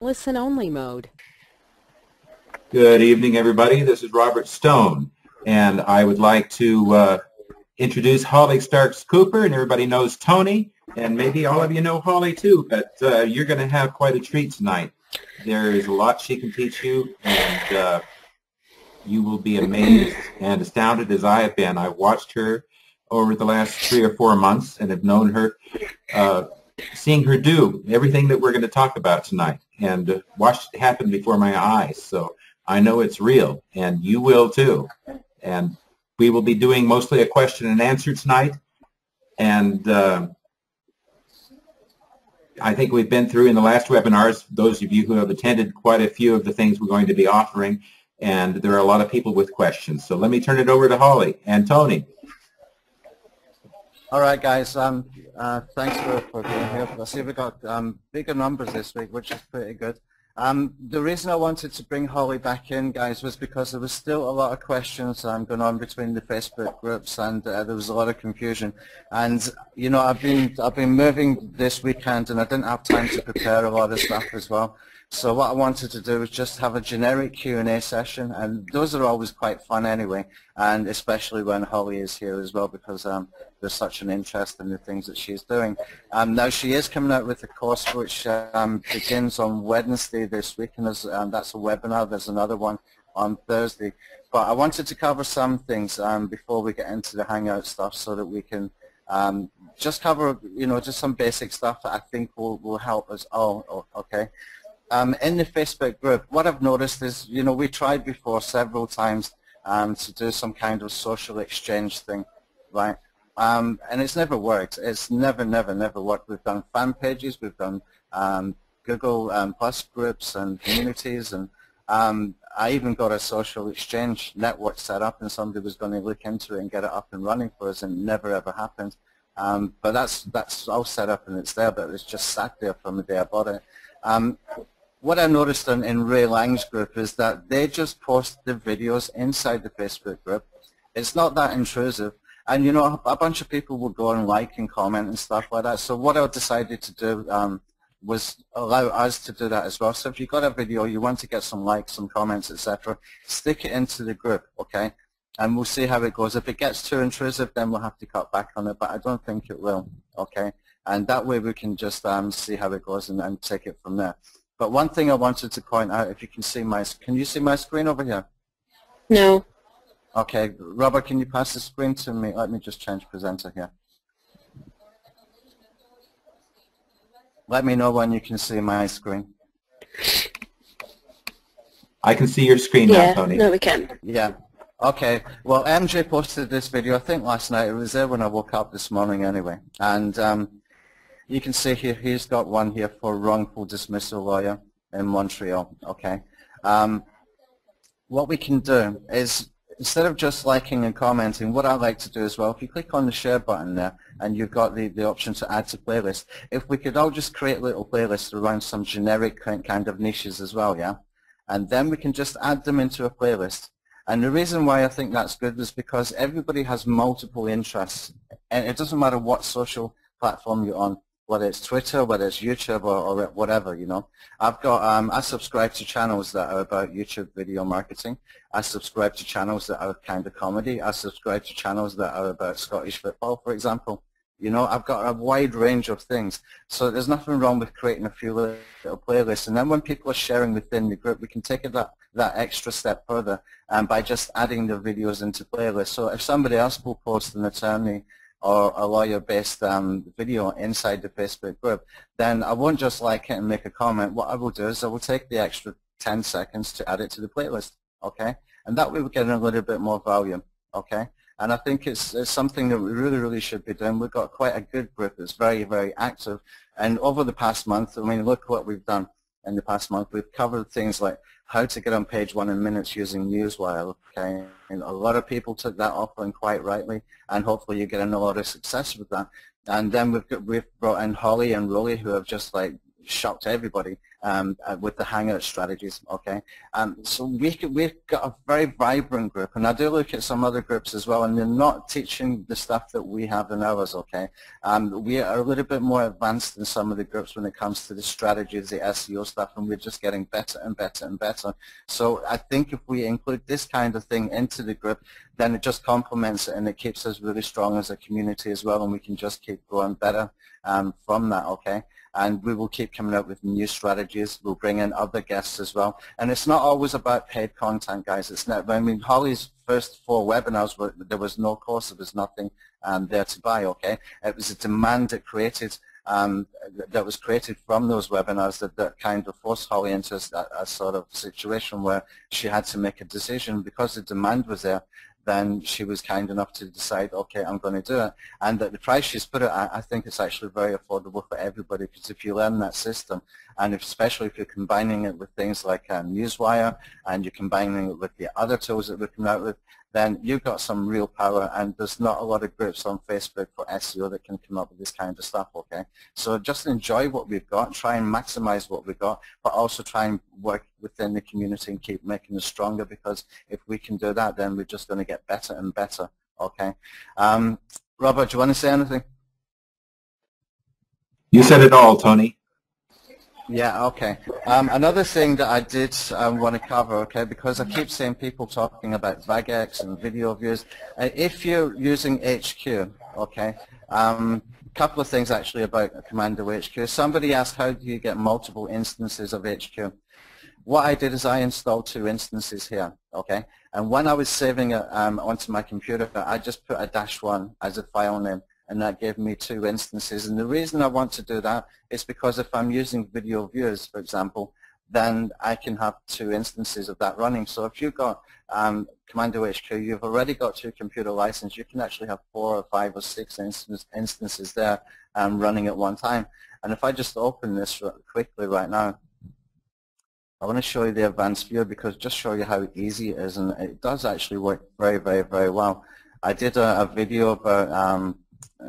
Listen-only mode. Good evening, everybody. This is Robert Stone, and I would like to introduce Holly Starks Cooper, and everybody knows Tony, and maybe all of you know Holly too, but you're going to have quite a treat tonight. There is a lot she can teach you, and you will be amazed and astounded as I have been. I've watched her over the last 3 or 4 months and have known her, seeing her do everything that we're going to talk about tonight, and watched it happen before my eyes. So I know it's real, and you will too. And we will be doing mostly a question and answer tonight. And I think we've been through in the last webinars, those of you who have attended, quite a few of the things we're going to be offering. And there are a lot of people with questions. So let me turn it over to Holly and Tony. All right, guys. Thanks for being here. I see we got bigger numbers this week, which is pretty good. The reason I wanted to bring Holly back in, guys, was because there was still a lot of questions going on between the Facebook groups, and there was a lot of confusion. And you know, I've been moving this weekend, and I didn't have time to prepare a lot of stuff as well. So what I wanted to do was just have a generic Q&A session, and those are always quite fun anyway, and especially when Holly is here as well, because there's such an interest in the things that she's doing. Now she is coming out with a course which begins on Wednesday this week, and that's a webinar. There's another one on Thursday. But I wanted to cover some things before we get into the Hangout stuff, so that we can just cover, you know, just some basic stuff that I think will help us all. Okay. In the Facebook group, what I've noticed is, you know, we tried before several times to do some kind of social exchange thing, right? And it's never worked. It's never worked. We've done fan pages, we've done Google Plus groups and communities, and I even got a social exchange network set up, and somebody was going to look into it and get it up and running for us, and it never ever happened. But that's all set up and it's there, but it's just sat there from the day I bought it. What I noticed in Ray Lang's group is that they just post the videos inside the Facebook group. It's not that intrusive. And, you know, a bunch of people will go and like and comment and stuff like that. So what I decided to do was allow us to do that as well. So if you've got a video, you want to get some likes, some comments, etc., stick it into the group, okay? And we'll see how it goes. If it gets too intrusive, then we'll have to cut back on it, but I don't think it will, okay? And that way we can just see how it goes and take it from there. But one thing I wanted to point out, if you can see can you see my screen over here? No. Okay, Robert, can you pass the screen to me? Let me just change presenter here. Let me know when you can see my screen. I can see your screen now, Tony. No, we can. Yeah. Okay. Well, MJ posted this video, I think last night. It was there when I woke up this morning anyway. And you can see here, he's got one here for wrongful dismissal lawyer in Montreal, okay? What we can do is, instead of just liking and commenting, what I like to do as well, if you click on the share button there, and you've got the option to add to playlist, if we could all just create little playlists around some generic kind of niches as well, yeah? And then we can just add them into a playlist. And the reason why I think that's good is because everybody has multiple interests, and it doesn't matter what social platform you're on, whether it's Twitter, whether it's YouTube, or whatever, you know. I've got, I subscribe to channels that are about YouTube video marketing. I subscribe to channels that are kind of comedy. I subscribe to channels that are about Scottish football, for example. You know, I've got a wide range of things. So there's nothing wrong with creating a few little playlists. And then when people are sharing within the group, we can take it that extra step further by just adding the videos into playlists. So if somebody else will post an attorney or a lawyer-based video inside the Facebook group, then I won't just like it and make a comment. What I will do is I will take the extra 10 seconds to add it to the playlist, okay? And that way we're getting a little bit more volume, okay? And I think it's something that we really should be doing. We've got quite a good group that's very active. And over the past month, I mean, look what we've done in the past month. We've covered things like how to get on page 1 in minutes using Newswire, okay? And a lot of people took that offer, and quite rightly, and hopefully you're getting a lot of success with that. And then we've brought in Holly and Rolly, who have just like shocked everybody. with the Hangout strategies, okay? So we've got a very vibrant group, and I do look at some other groups as well, and they're not teaching the stuff that we have in ours, okay? We are a little bit more advanced in some of the groups when it comes to the strategies, the SEO stuff, and we're just getting better and better and better. So I think if we include this kind of thing into the group, then it just complements it, and it keeps us really strong as a community as well, and we can just keep growing better from that, okay? And we will keep coming up with new strategies. We'll bring in other guests as well. And it's not always about paid content, guys. It's not. I mean, Holly's first 4 webinars, there was no course. There was nothing there to buy, okay? It was a demand that created, that was created from those webinars that kind of forced Holly into a sort of situation where she had to make a decision. Because the demand was there, then she was kind enough to decide, okay, I'm going to do it. And at the price she's put it at, I think it's actually very affordable for everybody, because if you learn that system, and especially if you're combining it with things like Newswire, and you're combining it with the other tools that we're coming out with, then you've got some real power, and there's not a lot of groups on Facebook for SEO that can come up with this kind of stuff, okay? So just enjoy what we've got, try and maximize what we've got, but also try and work within the community and keep making us stronger, because if we can do that, then we're just going to get better and better, okay? Robert, do you want to say anything? You said it all, Tony. Yeah, okay. Another thing that I did want to cover, okay, because I keep seeing people talking about VAGX and video views. If you're using HQ, okay, a couple of things actually about Commando HQ. Somebody asked, how do you get multiple instances of HQ? What I did is I installed 2 instances here, okay, and when I was saving it onto my computer, I just put a -1 as a file name, and that gave me 2 instances. And the reason I want to do that is because if I'm using video viewers, for example, then I can have 2 instances of that running. So if you've got Commando HQ, you've already got 2 computer licenses, you can actually have 4 or 5 or 6 instances there running at one time. And if I just open this quickly right now, I want to show you the advanced viewer, because just show you how easy it is, and it does actually work very, very, very well. I did a video about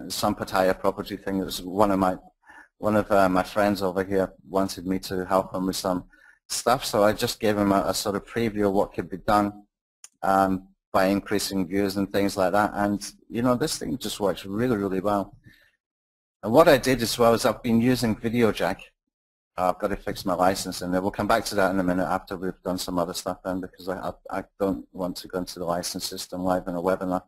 some Pattaya property thing. It was one of my friends over here wanted me to help him with some stuff, so I just gave him a sort of preview of what could be done by increasing views and things like that. And you know, this thing just works really, really well. And what I did as well is I've been using VideoJack. I've got to fix my license, and we'll come back to that in a minute after we've done some other stuff then, because I don't want to go into the license system live in a webinar.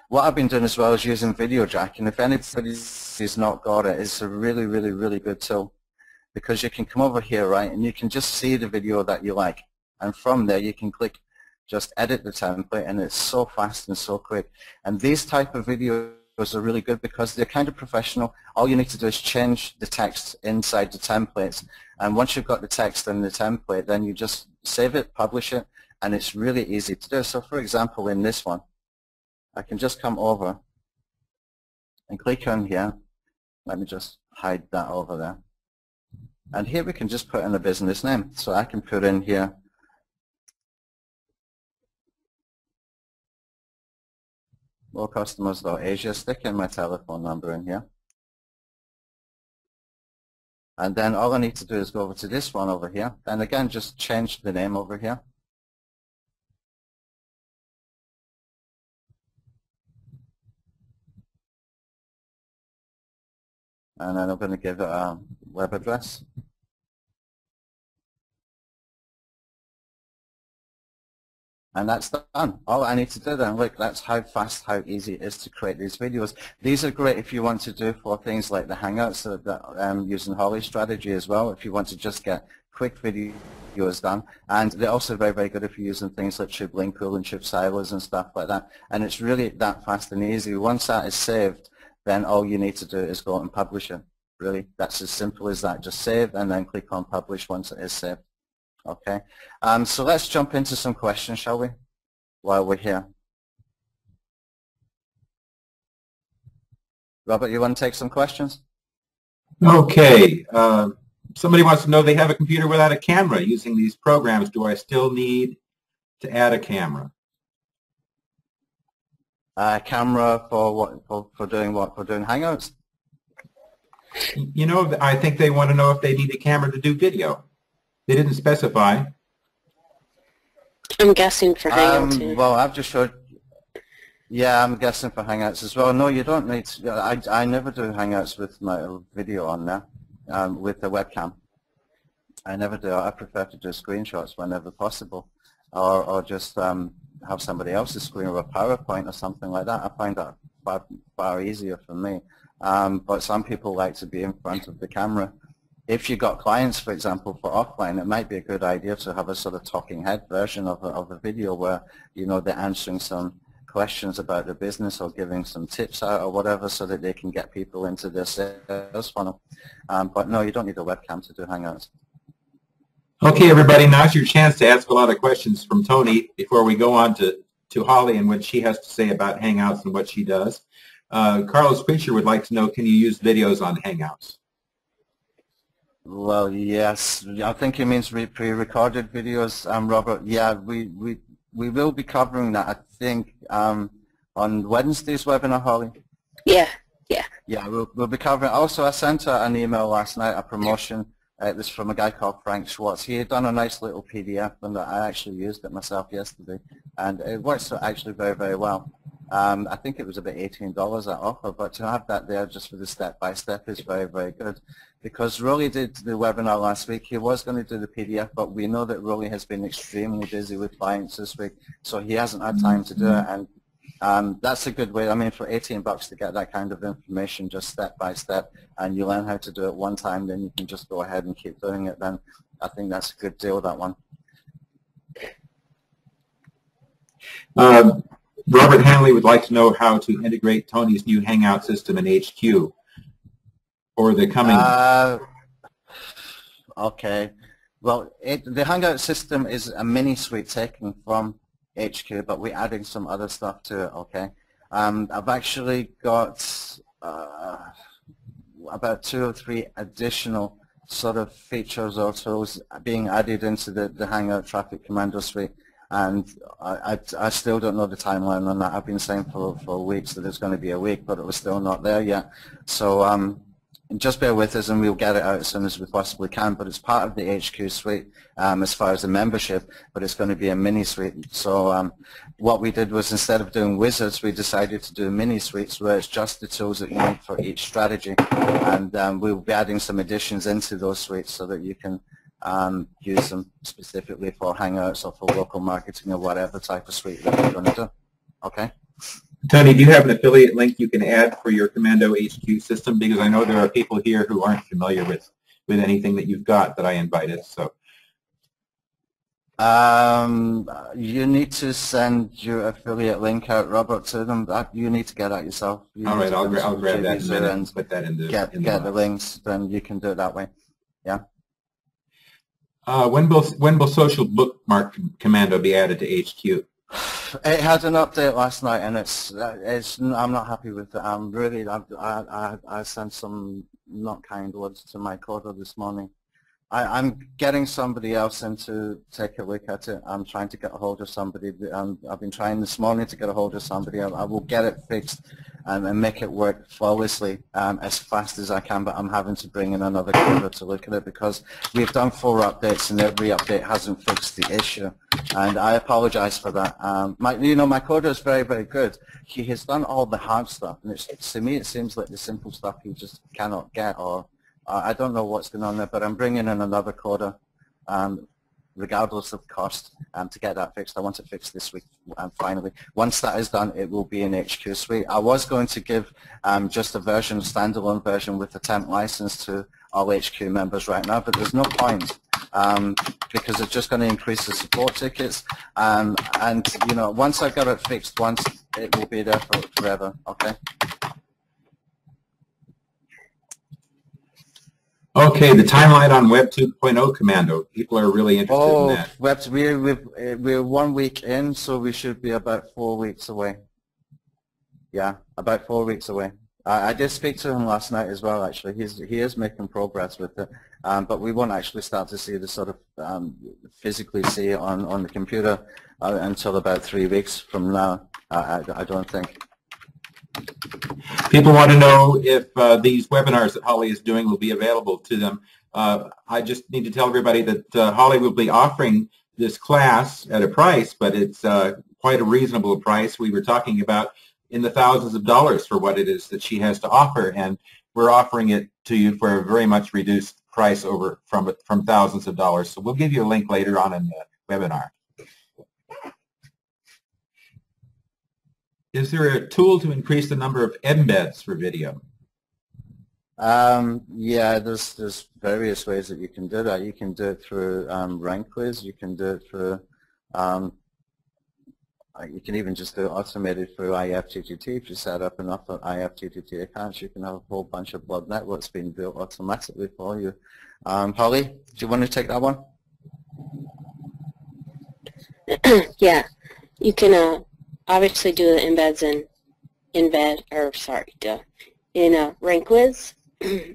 What I've been doing as well is using VideoJack, and if anybody's not got it, it's a really, really, really good tool, because you can come over here, right, and you can just see the video that you like, and from there you can click just edit the template, and it's so fast and so quick. And these type of videos are really good because they're kind of professional. All you need to do is change the text inside the templates, and once you've got the text in the template, then you just save it, publish it, and it's really easy to do. So for example, in this one, I can just come over and click on here. Let me just hide that over there. And here we can just put in a business name. So I can put in here lowcustomers.asia, stick in my telephone number in here. And then all I need to do is go over to this one over here, and again just change the name over here. And then I'm going to give it a web address. And that's done. All I need to do then, look, that's how fast, how easy it is to create these videos. These are great if you want to do for things like the Hangouts, using Holly's strategy as well, if you want to just get quick videos done. And they're also very, very good if you're using things like Tube Link Pool and Tube Silos and stuff like that. And it's really that fast and easy. Once that is saved, then all you need to do is go out and publish it. Really, that's as simple as that. Just save and then click on publish once it is saved. Okay, so let's jump into some questions, shall we, while we're here. Robert, you want to take some questions? Okay. Somebody wants to know, they have a computer without a camera using these programs. Do I still need to add a camera? Camera for what? For doing what? For doing Hangouts? You know, I think they want to know if they need a camera to do video. They didn't specify. I'm guessing for Hangout too. Well, I've just showed. Yeah, I'm guessing for Hangouts as well. No, you don't need to. I never do Hangouts with my video on there, with the webcam. I never do. I prefer to do screenshots whenever possible, or just have somebody else's screen or a PowerPoint or something like that. I find that far easier for me. But some people like to be in front of the camera. If you got clients, for example, for offline, it might be a good idea to have a sort of talking head version of a video where, you know, they're answering some questions about the business or giving some tips out or whatever so that they can get people into their sales funnel. But no, you don't need a webcam to do Hangouts. Okay, everybody, now's your chance to ask a lot of questions from Tony before we go on to Holly and what she has to say about Hangouts and what she does. Carlos Preacher would like to know, can you use videos on Hangouts? Well, yes. I think it means pre-recorded videos, Robert. Yeah, we will be covering that, I think, on Wednesday's webinar, Holly. Yeah. Yeah, we'll be covering it. Also, I sent her an email last night, a promotion. It was from a guy called Frank Schwartz. He had done a nice little PDF, and I actually used it myself yesterday, and it works actually very, very well. I think it was about $18 at offer, but to have that there just for the step-by-step is very, very good. Because Rolly did the webinar last week. He was going to do the PDF, but we know that Rolly has been extremely busy with clients this week, so he hasn't had time to do it. And that's a good way. I mean, for $18 to get that kind of information just step-by-step, and you learn how to do it one time, then you can just go ahead and keep doing it, then I think that's a good deal, that one. Robert Hanley would like to know how to integrate Tony's new Hangout system in HQ or the coming... Okay. Well, the Hangout system is a mini suite taken from HQ, but we're adding some other stuff to it, okay? I've actually got about 2 or 3 additional sort of features or tools being added into the Hangout Traffic Commando suite. And I still don't know the timeline on that. I've been saying for weeks that it's going to be a week, but it was still not there yet. So just bear with us and we'll get it out as soon as we possibly can. But it's part of the HQ suite as far as the membership, but it's going to be a mini suite. So what we did was, instead of doing wizards, we decided to do mini suites where it's just the tools that you need for each strategy. And we'll be adding some additions into those suites so that you can use them specifically for Hangouts or for local marketing or whatever type of suite that you're going to do. Okay? Tony, do you have an affiliate link you can add for your Commando HQ system? Because I know there are people here who aren't familiar with anything that you've got that I invited. So you need to send your affiliate link out, Robert, to them. You need to get that yourself. All right, I'll grab that in a minute and put that in the get the links, then you can do it that way. Yeah. When will Social Bookmark Commando be added to HQ? It had an update last night, and I'm not happy with it. Really, I sent some not kind words to my coder this morning. I'm getting somebody else in to take a look at it. I'm trying to get a hold of somebody. I've been trying this morning to get a hold of somebody. I will get it fixed and make it work flawlessly as fast as I can, but I'm having to bring in another coder to look at it because we've done 4 updates and every update hasn't fixed the issue. And I apologize for that. My coder is very, very good. He has done all the hard stuff, and to me it seems like the simple stuff he just cannot get, or I don't know what's going on there, but I'm bringing in another coder, regardless of cost, to get that fixed. I want it fixed this week, finally. Once that is done, it will be in HQ Suite. I was going to give just a version, standalone version with a temp license to all HQ members right now, but there's no point because it's just going to increase the support tickets. And once I get it fixed once, it will be there forever, okay? Okay, the timeline on Web 2.0 Commando. People are really interested in that. We're 1 week in, so we should be about 4 weeks away. Yeah, about 4 weeks away. I did speak to him last night as well, actually. He is making progress with it, but we won't actually start to see the sort of physically see it on the computer until about 3 weeks from now, I don't think. People want to know if these webinars that Holly is doing will be available to them. I just need to tell everybody that Holly will be offering this class at a price, but it's quite a reasonable price. We were talking about in the thousands of dollars for what it is that she has to offer, and we're offering it to you for a very much reduced price over from thousands of dollars. So we'll give you a link later on in the webinar. Is there a tool to increase the number of embeds for video? Yeah, there's various ways that you can do that. You can do it through rank quiz. You can do it through you can even just do it automated through IFTTT. If you set up enough IFTTT accounts, you can have a whole bunch of blog networks being built automatically for you. Holly, do you want to take that one? Yeah, you can obviously do the embeds in rank quiz,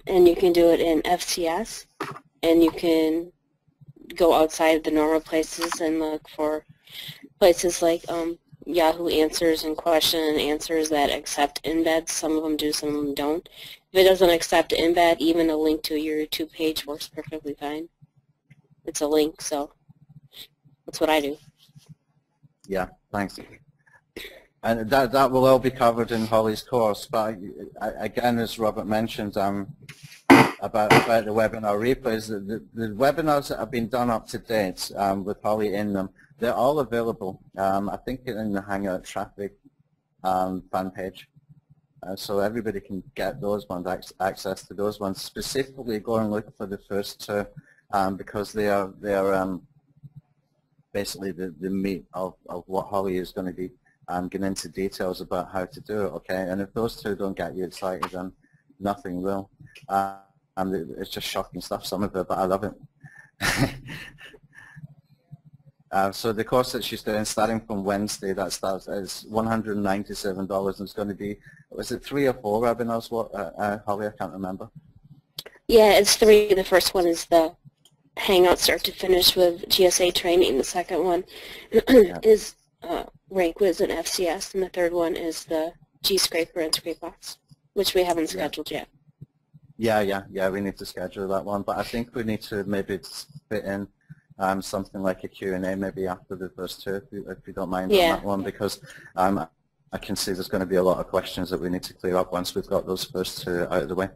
and you can do it in FCS, and you can go outside the normal places and look for places like Yahoo Answers and question and answers that accept embeds. Some of them do, some of them don't. If it doesn't accept embed, even a link to your YouTube page works perfectly fine. It's a link, so that's what I do. Yeah, thanks. And that will all be covered in Holly's course. But again, as Robert mentioned, about the webinar replays, the webinars that have been done up to date with Holly in them, they're all available. I think in the Hangout traffic fan page. So everybody can get those ones, access to those ones. Specifically, go and look for the first two because they are basically the meat of what Holly is going to be getting into details about how to do it. Okay, and if those two don't get you excited, then nothing will. It's just shocking stuff, some of it, but I love it. So the course that she's doing, starting from Wednesday, that starts is $197, and it's going to be, was it 3 or 4 webinars, Holly? I can't remember. Yeah, it's 3. The first one is the Hangout start to finish with GSA training. The second one is rank quiz and FCS, and the third one is the G-Scraper and Scrapebox, which we haven't scheduled yet. Yeah, we need to schedule that one, but I think we need to maybe fit in something like a Q&A maybe after the first two, if you don't mind on that one, because I can see there's going to be a lot of questions that we need to clear up once we've got those first two out of the way.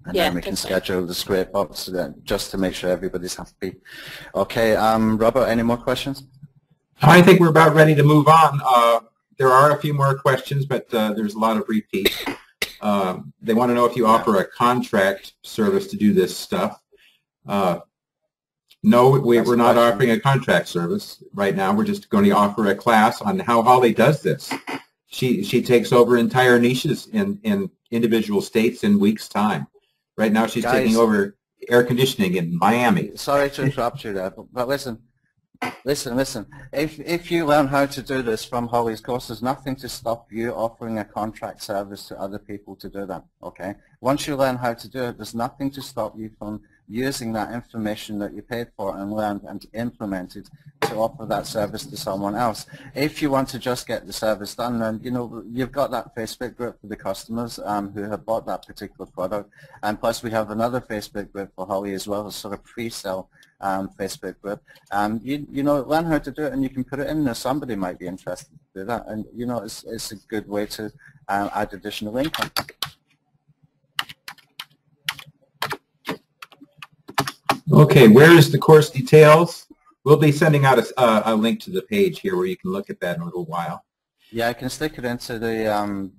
And then we can schedule the Scrapebox just to make sure everybody's happy. Okay, Robert, any more questions? I think we're about ready to move on. There are a few more questions, but there's a lot of repeats. They want to know if you offer a contract service to do this stuff. No, we're not offering a contract service right now. We're just going to offer a class on how Holly does this. She takes over entire niches in individual states in weeks' time. Right now she's taking over air conditioning in Miami. Sorry to interrupt you there, but listen. If you learn how to do this from Holly's course, there's nothing to stop you offering a contract service to other people to do that, okay? Once you learn how to do it, there's nothing to stop you from using that information that you paid for and learned and implemented to offer that service to someone else. If you want to just get the service done, then you've got that Facebook group for the customers who have bought that particular product, and plus we have another Facebook group for Holly as well, a sort of pre-sale Facebook group. Learn how to do it, and you can put it in there. Somebody might be interested to do that, and it's a good way to add additional income. Okay, where is the course details? We'll be sending out a link to the page here where you can look at that in a little while. Yeah, I can stick it into the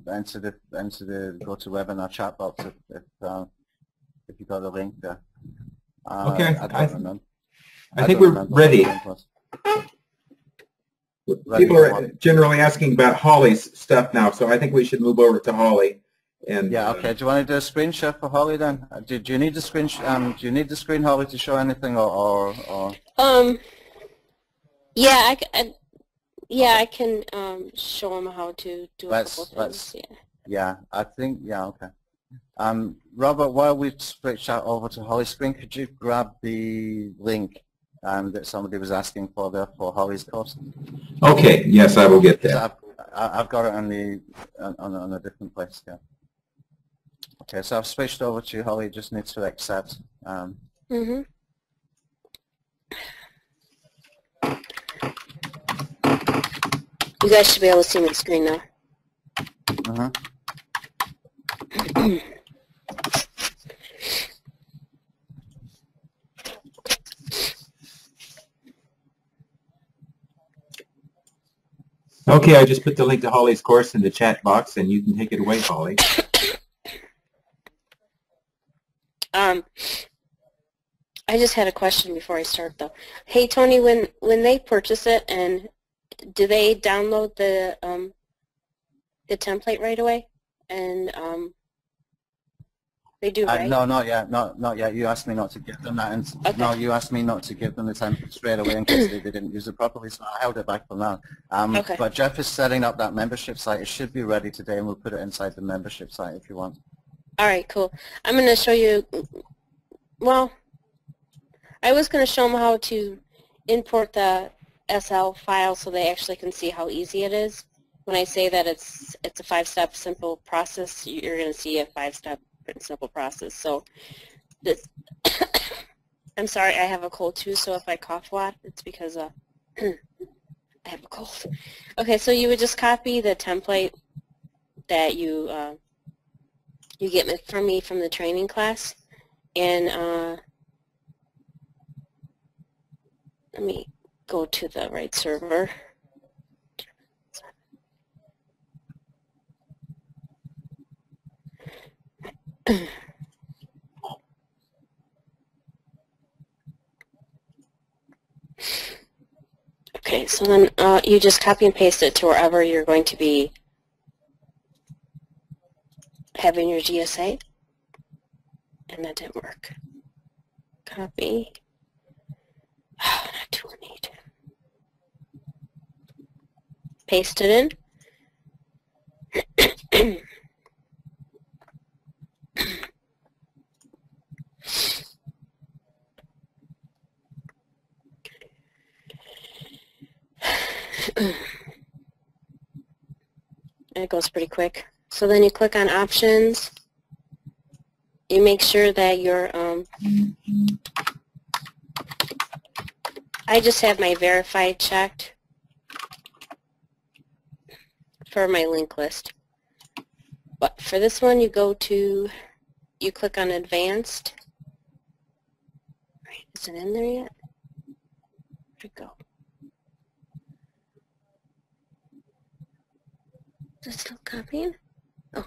GoToWebinar chat box if you got a link there. Okay, I think we're ready. People are generally asking about Holly's stuff now, so I think we should move over to Holly. And yeah, okay. Do you want to do a screen share for Holly then? Do you need the screen? Do you need the screen, Holly, to show anything, or? Yeah, I can show them how to do a couple things. Yeah, I think okay. Robert, while we switch out over to Holly's screen, could you grab the link that somebody was asking for there for Holly's course? Okay. Yes, I will get that. I've got it on a different place. Yeah. Okay, so I've switched over to you, Holly. You just need to accept. Mm-hmm. You guys should be able to see my screen now. Mm-hmm. Okay, I just put the link to Holly's course in the chat box, and you can take it away, Holly. I just had a question before I start, though. Hey, Tony, when they purchase it, and do they download the template right away? And they do, right? No, not yet. Not yet. You asked me not to give them that, and Okay. no, you asked me not to give them the template straight away in case they didn't use it properly. So I held it back for now. Okay. But Jeff is setting up that membership site. It should be ready today, and we'll put it inside the membership site if you want. All right, cool. I'm going to show you. Well, I was going to show them how to import the SL file so they actually can see how easy it is. When I say that it's a 5-step simple process, you're going to see a 5-step simple process. So this, I'm sorry, I have a cold too, so if I cough a lot, it's because I have a cold. Okay, so you would just copy the template that you get from me from the training class, and let me go to the right server. Okay, so then you just copy and paste it to wherever you're going to be having your GSA, and that didn't work. Copy. Oh, not too neat. Paste it in. And it goes pretty quick. So then you click on options. You make sure that your I just have my verified checked for my link list. But for this one, you click on advanced. Right, is it in there yet? Where'd it go? Is it still copying? Oh,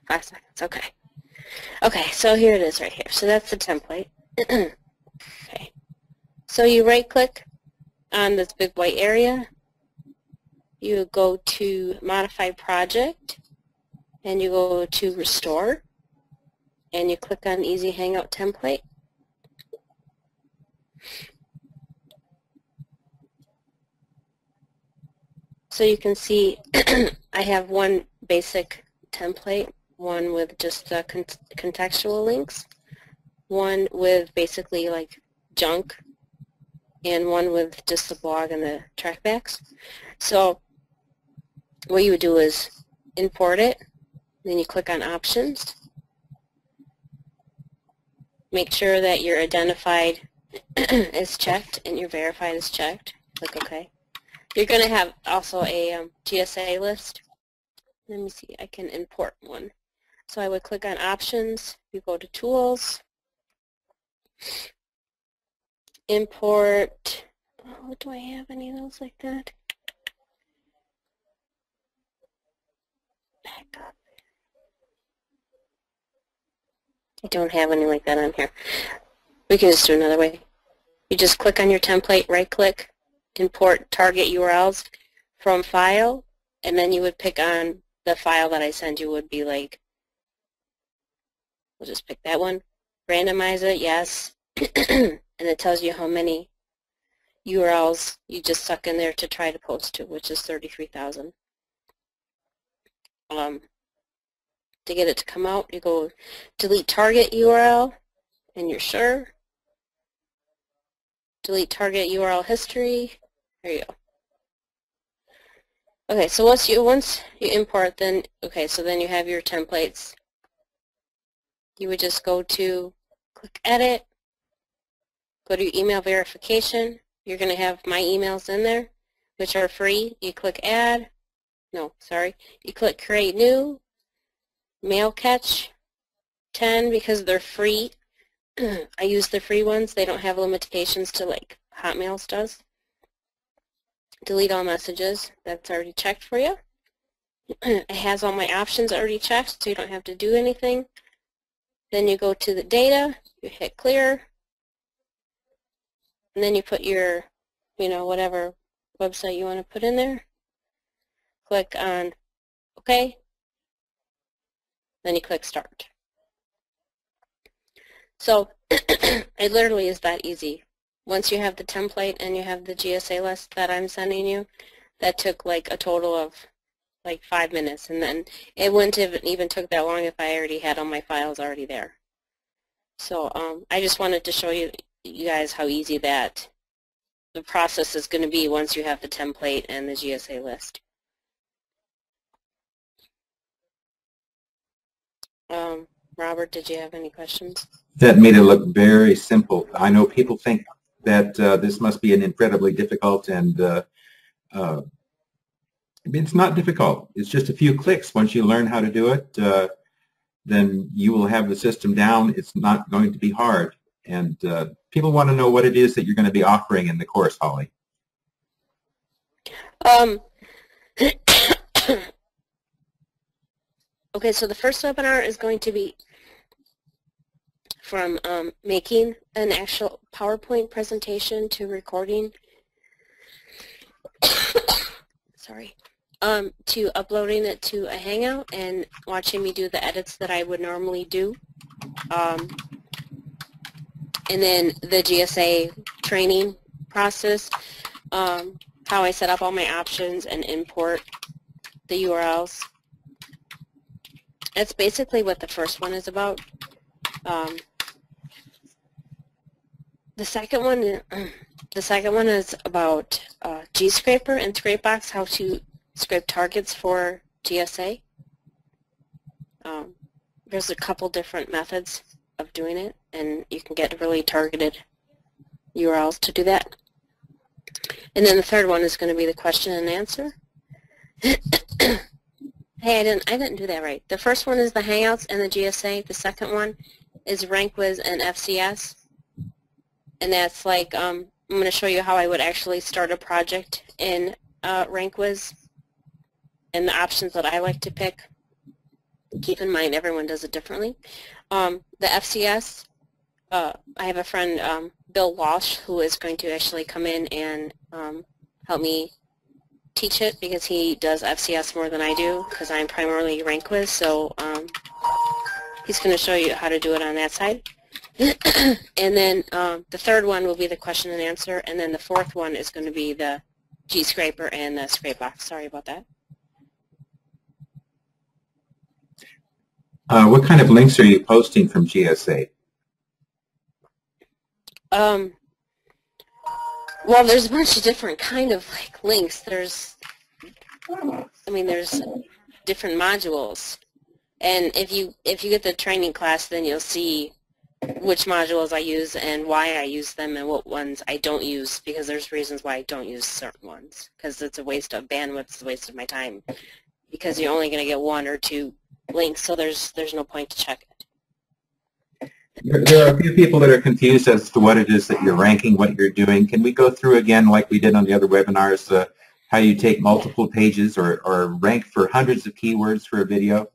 5 seconds, okay. Okay, so here it is right here. So that's the template. Okay. So you right click on this big white area. You go to modify project, and you go to restore, and you click on easy hangout template. So you can see I have one basic template, one with just contextual links, one with basically like junk, and one with just the blog and the trackbacks. So what you would do is import it, then you click on options, make sure that your identified is checked and your verified is checked, click OK. You're going to have also a GSA list. Let me see, I can import one. So I would click on options, you go to tools, import, oh, do I have any of those like that? Back up. I don't have any like that on here. We can just do another way. You just click on your template, right click, import target URLs from file, and then you would pick on the file that I send you would be like, we'll just pick that one, randomize it, yes, and it tells you how many URLs you just stuck in there to try to post to, which is 33,000. To get it to come out, you go delete target URL, and you're sure. Delete target URL history. There you go. Okay, so once you import, then okay, so then you have your templates you would just go to click edit, go to email verification. You're going to have my emails in there, which are free. You click add, no, sorry, you click create new, mail catch 10 because they're free. I use the free ones. They don't have limitations to like Hotmail's does. Delete all messages. That's already checked for you. It has all my options already checked, so you don't have to do anything. Then you go to the data, you hit clear, and then you put your, whatever website you want to put in there. Click on OK. Then you click start. So it literally is that easy. Once you have the template and you have the GSA list that I'm sending you, that took like a total of like 5 minutes, and then it wouldn't have even took that long if I already had all my files already there. So I just wanted to show you guys how easy that the process is going to be once you have the template and the GSA list. Robert, did you have any questions? That made it look very simple. I know people think that this must be an incredibly difficult, and it's not difficult. It's just a few clicks. Once you learn how to do it, then you will have the system down. It's not going to be hard. And people want to know what it is that you're going to be offering in the course, Holly. Okay, so the first webinar is going to be from making an actual PowerPoint presentation to recording, sorry, to uploading it to a Hangout and watching me do the edits that I would normally do. And then the GSA training process, how I set up all my options and import the URLs. That's basically what the first one is about. The second one is about GScraper and Scrapebox, how to scrape targets for GSA. There's a couple different methods of doing it, and you can get really targeted URLs to do that. And then the third one is going to be the question and answer. Hey, I didn't do that right. The first one is the Hangouts and the GSA. The second one is RankWiz and FCS. And that's like, I'm going to show you how I would actually start a project in RankWiz and the options that I like to pick. Keep in mind, everyone does it differently. The FCS, I have a friend, Bill Walsh, who is going to actually come in and help me teach it, because he does FCS more than I do, because I'm primarily RankWiz, so he's going to show you how to do it on that side. And then the third one will be the question and answer, and then the fourth one is going to be the GScraper and the Scrapebox. Sorry about that. What kind of links are you posting from GSA? Well, there's a bunch of different kind of like links. There's different modules, and if you get the training class, then you'll see which modules I use and why I use them and what ones I don't use, because there's reasons why I don't use certain ones, because it's a waste of bandwidth, it's a waste of my time, because you're only going to get 1 or 2 links, so there's no point to check it. There are a few people that are confused as to what it is that you're ranking, what you're doing. Can we go through again, like we did on the other webinars, how you take multiple pages or rank for hundreds of keywords for a video?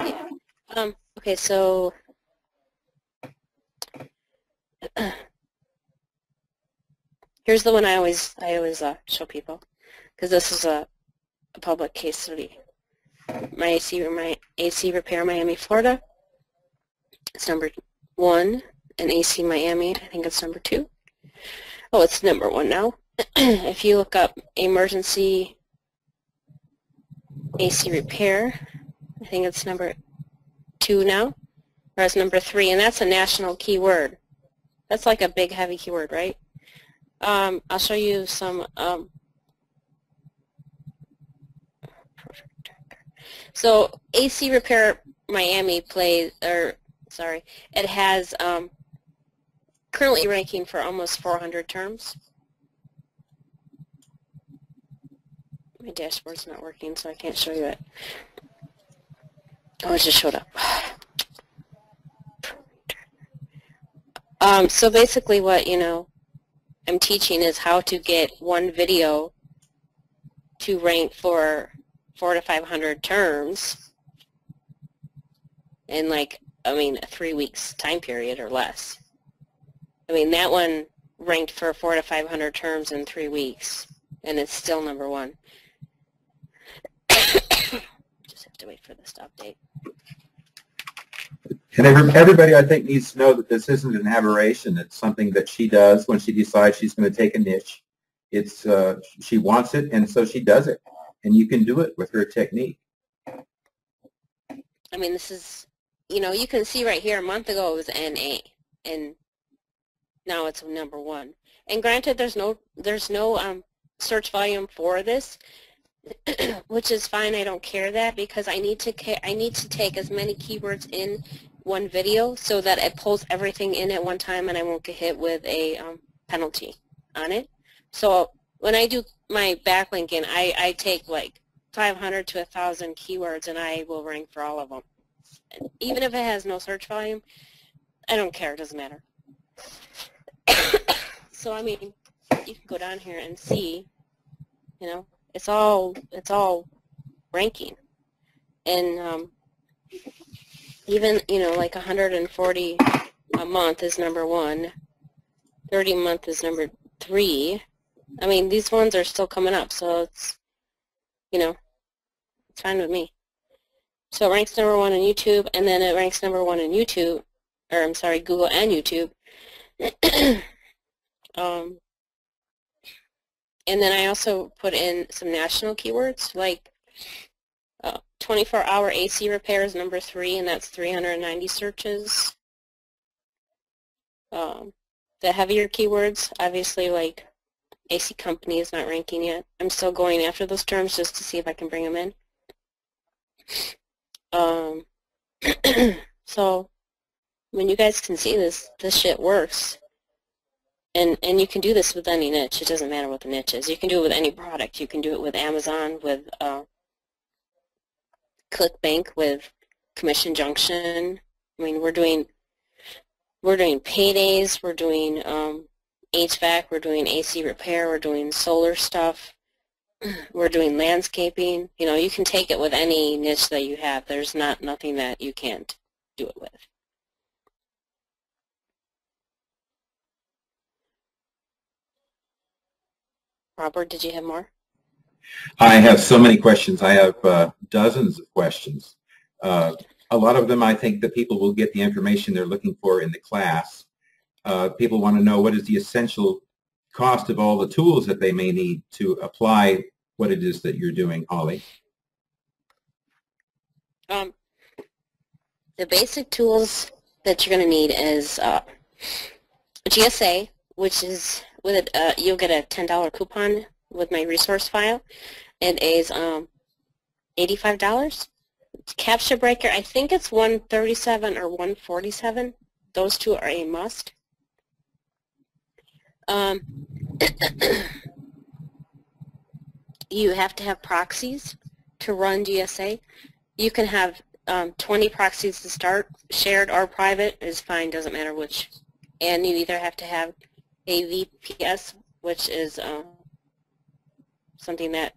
Yeah. Okay, so here's the one I always show people, because this is a public case study. My AC repair, Miami, Florida. It's number 1, and AC Miami, I think it's number 2. Oh, it's number 1 now. If you look up emergency AC repair, I think it's number 2 now, or it's number 3, and that's a national keyword. That's like a big, heavy keyword, right? I'll show you some. So AC repair Miami plays, or sorry, it has currently ranking for almost 400 terms. My dashboard's not working, so I can't show you it. Oh, it just showed up. So basically what, I'm teaching is how to get one video to rank for 400 to 500 terms in a 3 weeks time period or less. That one ranked for 400 to 500 terms in 3 weeks, and it's still #1. Just have to wait for this to update. And everybody, I think, needs to know that this isn't an aberration. It's something that she does when she decides she's going to take a niche. It's she wants it, and so she does it. And you can do it with her technique. This is, you can see right here, a month ago it was NA, and now it's #1. And granted, there's no search volume for this, which is fine. I don't care that, because I need to take as many keywords in one video so that it pulls everything in at one time and I won't get hit with a penalty on it. So when I do my backlinking, I take like 500 to 1,000 keywords and I will rank for all of them. Even if it has no search volume, I don't care. It doesn't matter. So you can go down here and see, it's all ranking, and even like 140 a month is #1, 30 a month is #3. These ones are still coming up, so it's it's fine with me. So it ranks #1 on YouTube, and then it ranks #1 in YouTube, or I'm sorry, Google and YouTube. And then I also put in some national keywords, like 24-hour AC repair is #3, and that's 390 searches. The heavier keywords, obviously, like AC company is not ranking yet. I'm still going after those terms just to see if I can bring them in. So when you guys can see this shit works. And you can do this with any niche. It doesn't matter what the niche is. You can do it with any product. You can do it with Amazon, with ClickBank, with Commission Junction. We're doing paydays. We're doing HVAC. We're doing AC repair. We're doing solar stuff. We're doing landscaping. You can take it with any niche that you have. There's nothing that you can't do it with. Robert, did you have more? I have so many questions. I have dozens of questions. A lot of them, I think that people will get the information they're looking for in the class. People want to know what is the essential cost of all the tools that they may need to apply what it is that you're doing, Holly. The basic tools that you're going to need is GSA, which is with it, you'll get a $10 coupon with my resource file. It is $85. Capture Breaker, I think it's $137 or $147. Those two are a must. You have to have proxies to run GSA. You can have 20 proxies to start. Shared or private is fine, doesn't matter which. And you either have to have a VPS, which is something that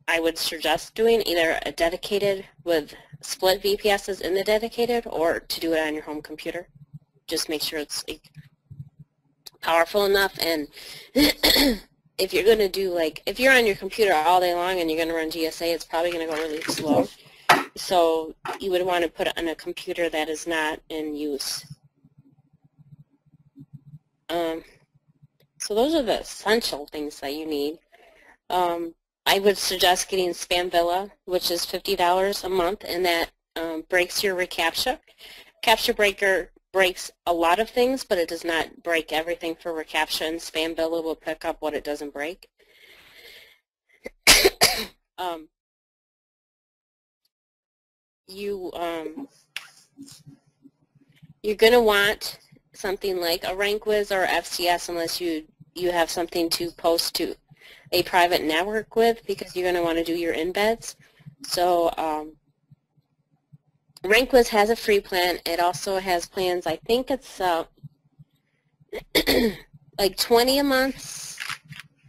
I would suggest doing, either a dedicated with split VPSs in the dedicated, or to do it on your home computer. Just make sure it's powerful enough. And if you're going to do if you're on your computer all day long and you're going to run GSA, it's probably going to go really slow. So you would want to put it on a computer that is not in use. So those are the essential things that you need. I would suggest getting Spamvilla, which is $50 a month, and that breaks your reCAPTCHA. Capture Breaker breaks a lot of things, but it does not break everything for reCAPTCHA, and Spamvilla will pick up what it doesn't break. you're going to want something like a RankWiz or FCS unless you have something to post to a private network with, because you're going to want to do your embeds. So RankWiz has a free plan. It also has plans, I think it's like 20 a month,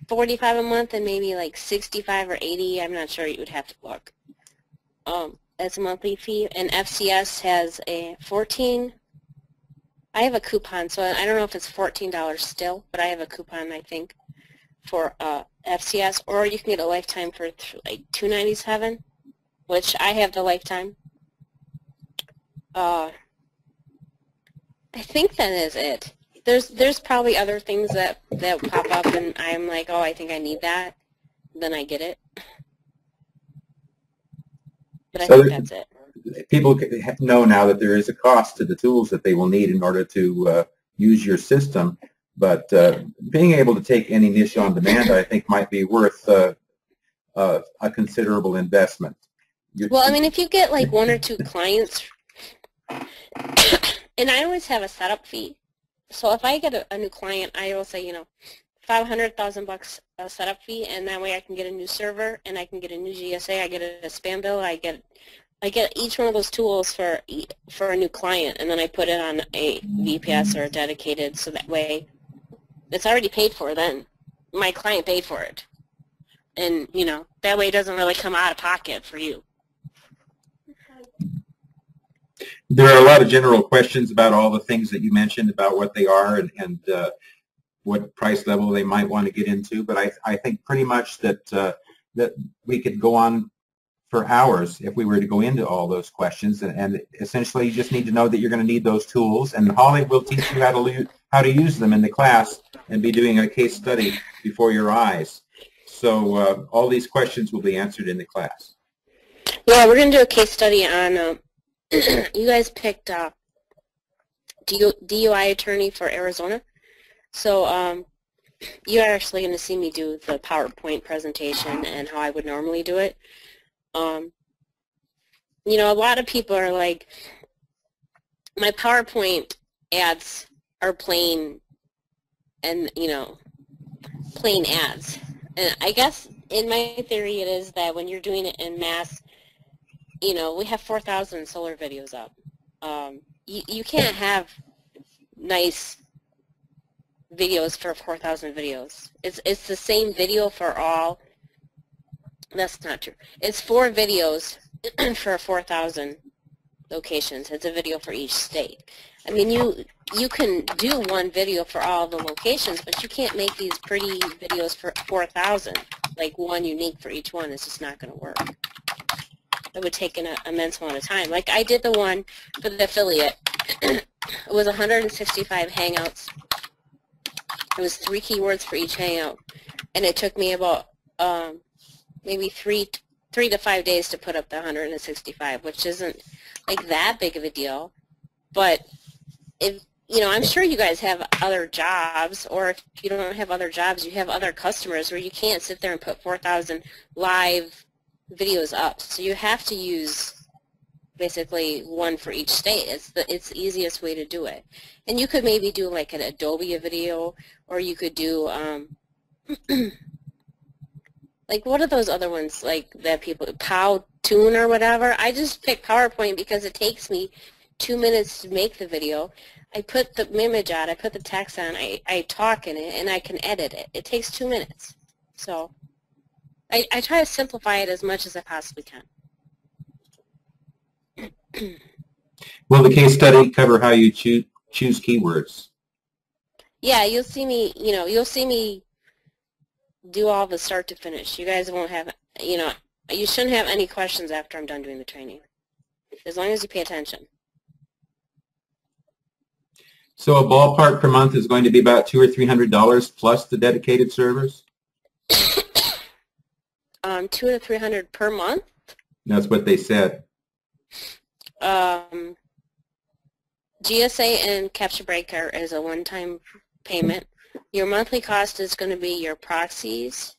45 a month, and maybe like 65 or 80. I'm not sure. You would have to look. As a monthly fee. And FCS has a 14. I have a coupon, so I don't know if it's $14 still, but I have a coupon, I think, for FCS. Or you can get a lifetime for like $297, which I have the lifetime. I think that is it. There's probably other things that pop up, and I'm like, oh, I think I need that. Then I get it. But I think that's it. People know now that there is a cost to the tools that they will need in order to use your system, but being able to take any niche on demand, I think, might be worth a considerable investment. Well, I mean, if you get like 1 or 2 clients, and I always have a setup fee. So if I get a new client, I will say, $500,000 a setup fee, and that way I can get a new server, and I can get a new GSA. I get a spam bill. I get each one of those tools for a new client, and then I put it on a VPS or a dedicated, so that way it's already paid for. Then my client paid for it, and that way it doesn't really come out of pocket for you. There are a lot of general questions about all the things that you mentioned about what they are and what price level they might want to get into, but I think pretty much that that we could go on for hours if we were to go into all those questions, and essentially you just need to know that you're going to need those tools, and Holly will teach you how to use them in the class and be doing a case study before your eyes. So all these questions will be answered in the class. Yeah, we're going to do a case study on, you guys picked DUI attorney for Arizona. So you're actually going to see me do the PowerPoint presentation and how I would normally do it. A lot of people are like, my PowerPoint ads are plain and, plain ads. And I guess in my theory it is that when you're doing it in mass, we have 4,000 solar videos up. You can't have nice videos for 4,000 videos. It's the same video for all. That's not true. It's 4 videos for 4,000 locations. It's a video for each state. I mean, you can do one video for all the locations, but you can't make these pretty videos for 4,000. Like one unique for each one. It's just not going to work. It would take an immense amount of time. Like I did the one for the affiliate. It was 165 hangouts. It was 3 keywords for each hangout, and it took me about maybe 3 to 5 days to put up the 165, which isn't like that big of a deal. But if I'm sure you guys have other jobs, or if you don't have other jobs, you have other customers where you can't sit there and put 4,000 live videos up. So you have to use basically one for each state. It's the easiest way to do it. And you could maybe do like an Adobe video, or you could do like what are those other ones like that people, Powtoon or whatever. I just pick PowerPoint because it takes me 2 minutes to make the video. I put the image on, I put the text on, I talk in it, and I can edit it. It takes 2 minutes. So I try to simplify it as much as I possibly can. Will the case study cover how you choose keywords? Yeah, you'll see me, you'll see me do all the start to finish. You guys won't have, you shouldn't have any questions after I'm done doing the training, as long as you pay attention. So a ballpark per month is going to be about $200 or $300 plus the dedicated servers? $200 to $300 per month. That's what they said. GSA and Capture Breaker is a one-time payment. Your monthly cost is going to be your proxies,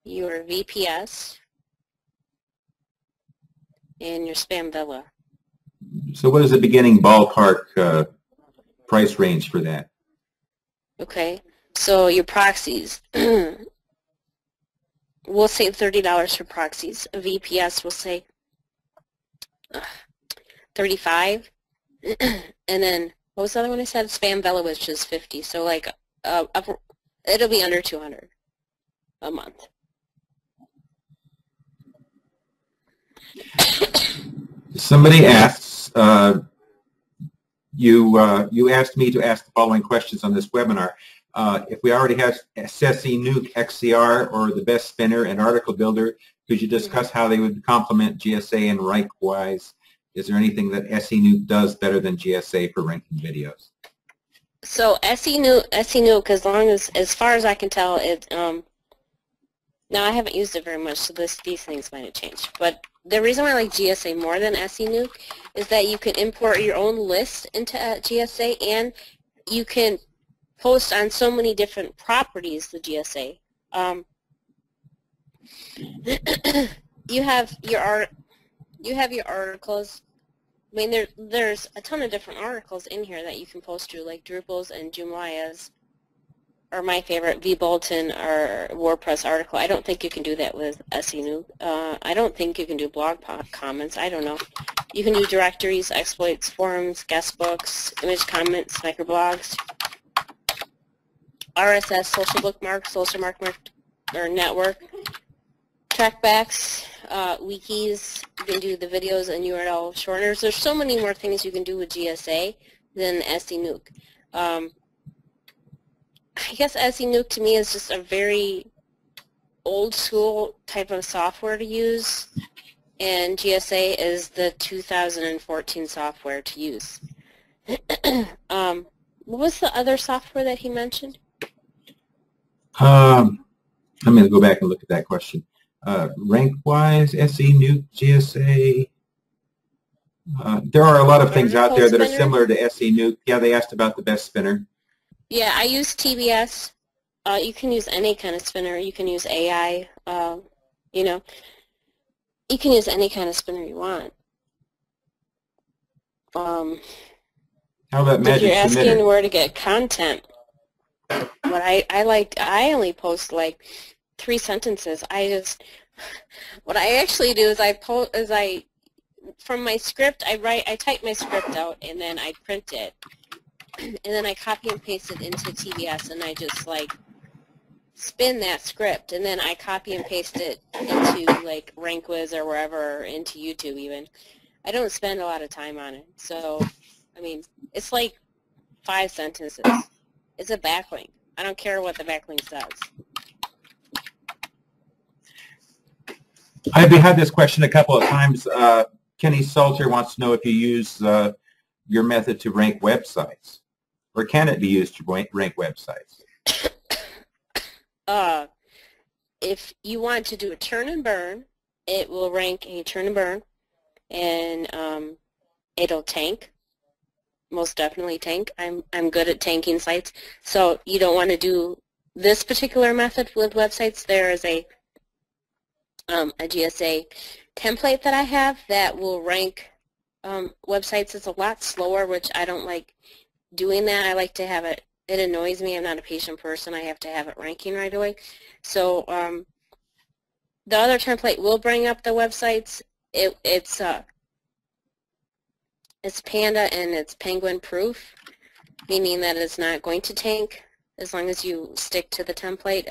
your VPS, and your spam villa. So what is the beginning ballpark price range for that? Okay, so your proxies, we'll say $30 for proxies. A VPS will say $35, and then what was the other one I said? Spam villa, which is $50. So like it'll be under $200 a month. Somebody asks, you asked me to ask the following questions on this webinar. If we already have SESI, Nuke, XCR, or the best spinner and article builder, could you discuss how they would complement GSA and rank-wise? Is there anything that SE Nuke does better than GSA for ranking videos? So SE Nuke, as far as I can tell, it now I haven't used it very much, so these things might have changed. But the reason why I like GSA more than SE Nuke is that you can import your own list into GSA, and you can post on so many different properties. The GSA, you have your articles. I mean, there's a ton of different articles in here that you can post to, like Drupal's and Joomla's, or my favorite, vBulletin or WordPress article. I don't think you can do that with SE Nuke. I don't think you can do blog comments. I don't know. You can do directories, exploits, forums, guest books, image comments, microblogs, RSS, social bookmarks, social or network, trackbacks, wikis. You can do the videos and URL shorteners. There's so many more things you can do with GSA than SE Nuke. I guess SE Nuke to me is just a very old school type of software to use, and GSA is the 2014 software to use. What was the other software that he mentioned? I'm going to go back and look at that question. Rank-wise, SE Nuke, GSA. There are a lot of things out there that are similar to SE Nuke. Yeah, they asked about the best spinner. Yeah, I use TBS. You can use any kind of spinner. You can use AI. You know, you can use any kind of spinner you want. How about Magic If you're asking Submitter? where to get content, what I only post like 3 sentences. What I actually do is from my script, I type my script out, and then I print it, and then I copy and paste it into TBS, and I just like spin that script, and then I copy and paste it into like RankWiz or wherever, or into YouTube even. I don't spend a lot of time on it. So, I mean, it's like 5 sentences. It's a backlink. I don't care what the backlink says. I've had this question a couple of times. Kenny Salter wants to know if you use your method to rank websites, or can it be used to rank websites? If you want to do a turn and burn, it will rank a turn and burn, and it'll tank. Most definitely tank. I'm good at tanking sites. So you don't want to do this particular method with websites. There is a GSA template that I have that will rank websites. It's a lot slower, which I don't like doing that. I like to have it. It annoys me. I'm not a patient person. I have to have it ranking right away. So the other template will bring up the websites. It's Panda and it's penguin proof, meaning that it's not going to tank as long as you stick to the template.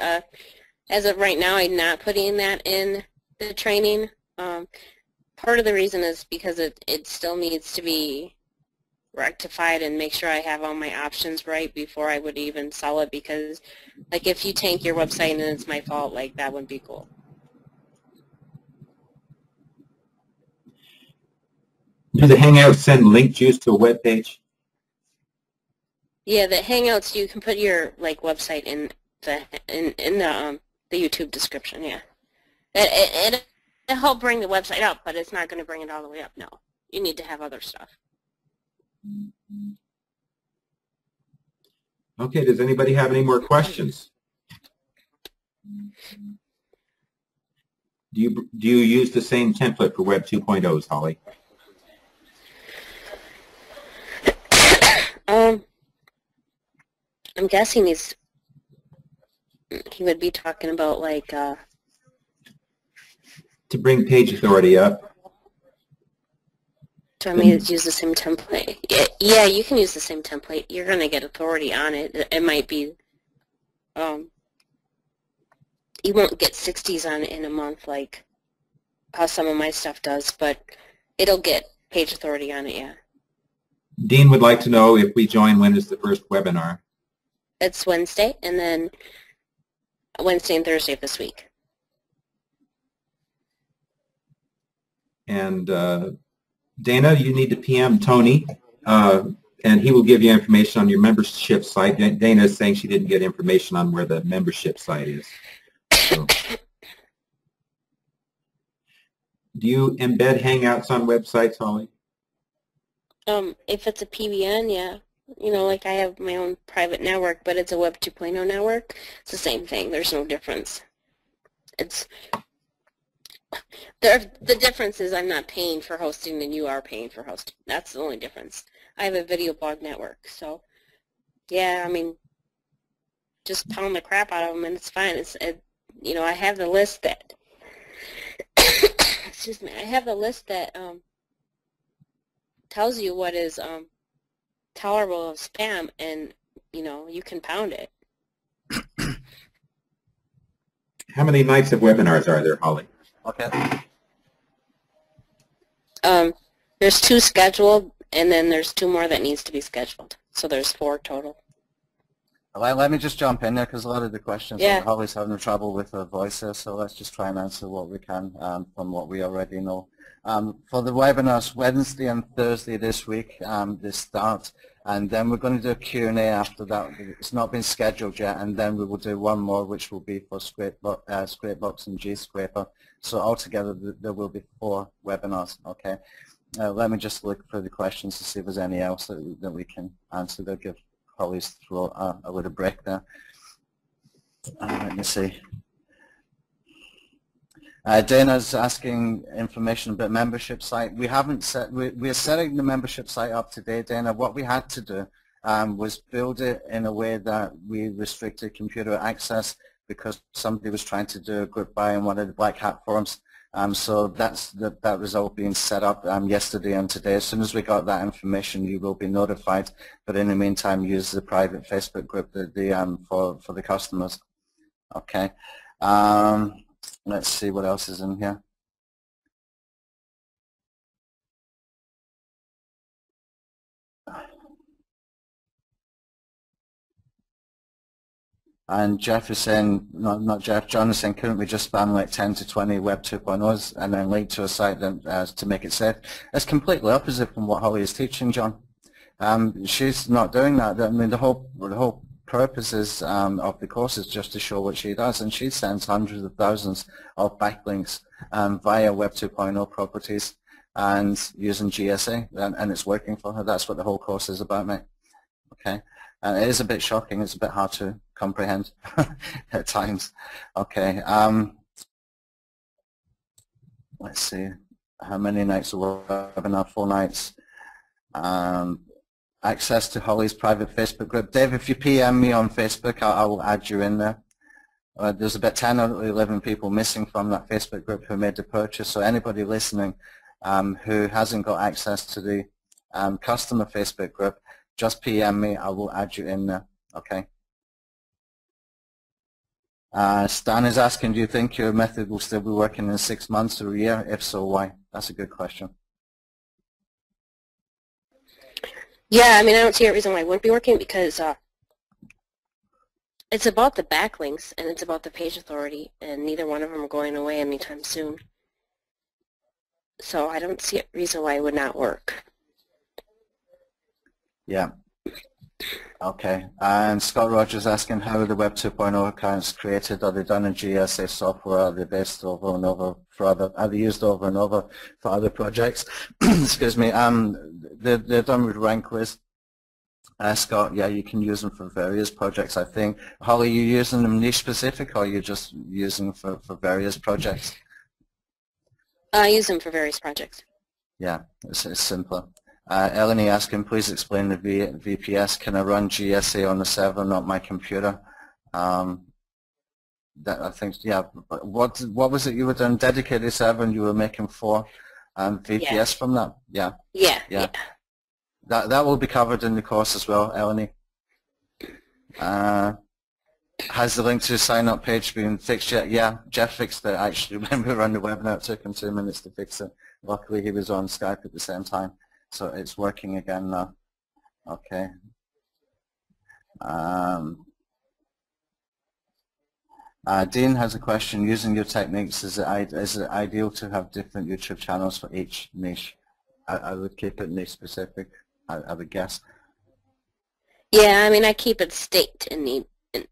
As of right now, I'm not putting that in the training. Part of the reason is because it still needs to be rectified and make sure I have all my options right before I would even sell it, because like if you tank your website and it's my fault, like that wouldn't be cool. Do the Hangouts send link juice to a web page? Yeah, the Hangouts, you can put your like website in the YouTube description. Yeah, it'll help bring the website up, but it's not going to bring it all the way up. No, you need to have other stuff. Okay. Does anybody have any more questions? Do you use the same template for Web 2.0s, Holly? I'm guessing he would be talking about like to bring page authority up. Do you want me to use the same template? Yeah, you can use the same template. You're going to get authority on it. It might be, you won't get 60s on it in a month like how some of my stuff does, but it'll get page authority on it, yeah. Dean would like to know if we join, when is the first webinar? It's Wednesday, and then Wednesday and Thursday of this week. And Dana, you need to PM Tony, and he will give you information on your membership site. Dana is saying she didn't get information on where the membership site is. So. Do you embed Hangouts on websites, Holly? If it's a PBN, yeah. You know, like I have my own private network, but it's a Web 2.0 network. It's the same thing. There's no difference. The difference is I'm not paying for hosting and you are paying for hosting. That's the only difference. I have a video blog network, so yeah, I mean, just pound the crap out of them and it's fine. You know, I have the list that excuse me, I have the list that tells you what is tolerable of spam, and you know, you can pound it. How many nights of webinars are there, Holly? Okay. There's 2 scheduled, and then there's 2 more that needs to be scheduled. So there's 4 total. Well, let me just jump in there because a lot of the questions, yeah. Holly's having trouble with her voice here, so let's just try and answer what we can from what we already know. For the webinars, Wednesday and Thursday this week, they start, and then we're going to do a Q&A after that. It's not been scheduled yet, and then we will do one more, which will be for Scrapebox and GScraper. So altogether, there will be 4 webinars, okay? Let me just look for the questions to see if there's any else that we can answer. They'll give Holly's throat a little break there. Let me see. Dana's asking information about membership site. We haven't set. We're setting the membership site up today, Dana. What we had to do was build it in a way that we restricted computer access because somebody was trying to do a group buy in one of the Black Hat forums. So that was all being set up yesterday and today. As soon as we got that information, you will be notified. But in the meantime, use the private Facebook group for the customers. Okay. Let's see what else is in here. And Jeff is saying, not Jeff, John is saying, couldn't we just spam like 10 to 20 Web 2.0s and then link to a site to make it safe? That's completely opposite from what Holly is teaching, John. She's not doing that. I mean, the whole purpose of the course is just to show what she does, and she sends hundreds of thousands of backlinks via Web 2.0 properties and using GSA, and it's working for her. That's what the whole course is about, mate. Okay. And it is a bit shocking. It's a bit hard to comprehend at times. Okay. Let's see. How many nights of webinar? 4 nights. Access to Holly's private Facebook group. Dave, if you PM me on Facebook, I'll add you in there. There's about 10 or 11 people missing from that Facebook group who made the purchase. So anybody listening who hasn't got access to the customer Facebook group, just PM me. I will add you in there. Okay. Stan is asking, do you think your method will still be working in 6 months or a year? If so, why? That's a good question. Yeah, I mean, I don't see a reason why it wouldn't be working because it's about the backlinks and it's about the page authority, and neither one of them are going away anytime soon. So I don't see a reason why it would not work. Yeah. Okay. And Scott Rogers asking, how are the Web 2.0 accounts created? Are they done in GSA software? Are they based over and over for other? Are they used over and over for other projects? Excuse me. They're done with Rankwiz. Scott, yeah, you can use them for various projects, I think. Holly, are you using them niche specific, or are you just using for various projects? I use them for various projects. Yeah, it's simpler. Eleni asking, please explain the VPS. Can I run GSA on the server, not my computer? That I think, yeah. What was it you were doing? Dedicated server, and you were making 4 VPS from that? Yeah. Yeah. That will be covered in the course as well, Eleni. Has the link to the sign-up page been fixed yet? Yeah, Jeff fixed it actually. When we were on the webinar, it took him 2 minutes to fix it. Luckily, he was on Skype at the same time, so it's working again now. Okay. Dean has a question. Using your techniques, is it ideal to have different YouTube channels for each niche? I would keep it niche specific, I would guess. Yeah, I mean, I keep it staked in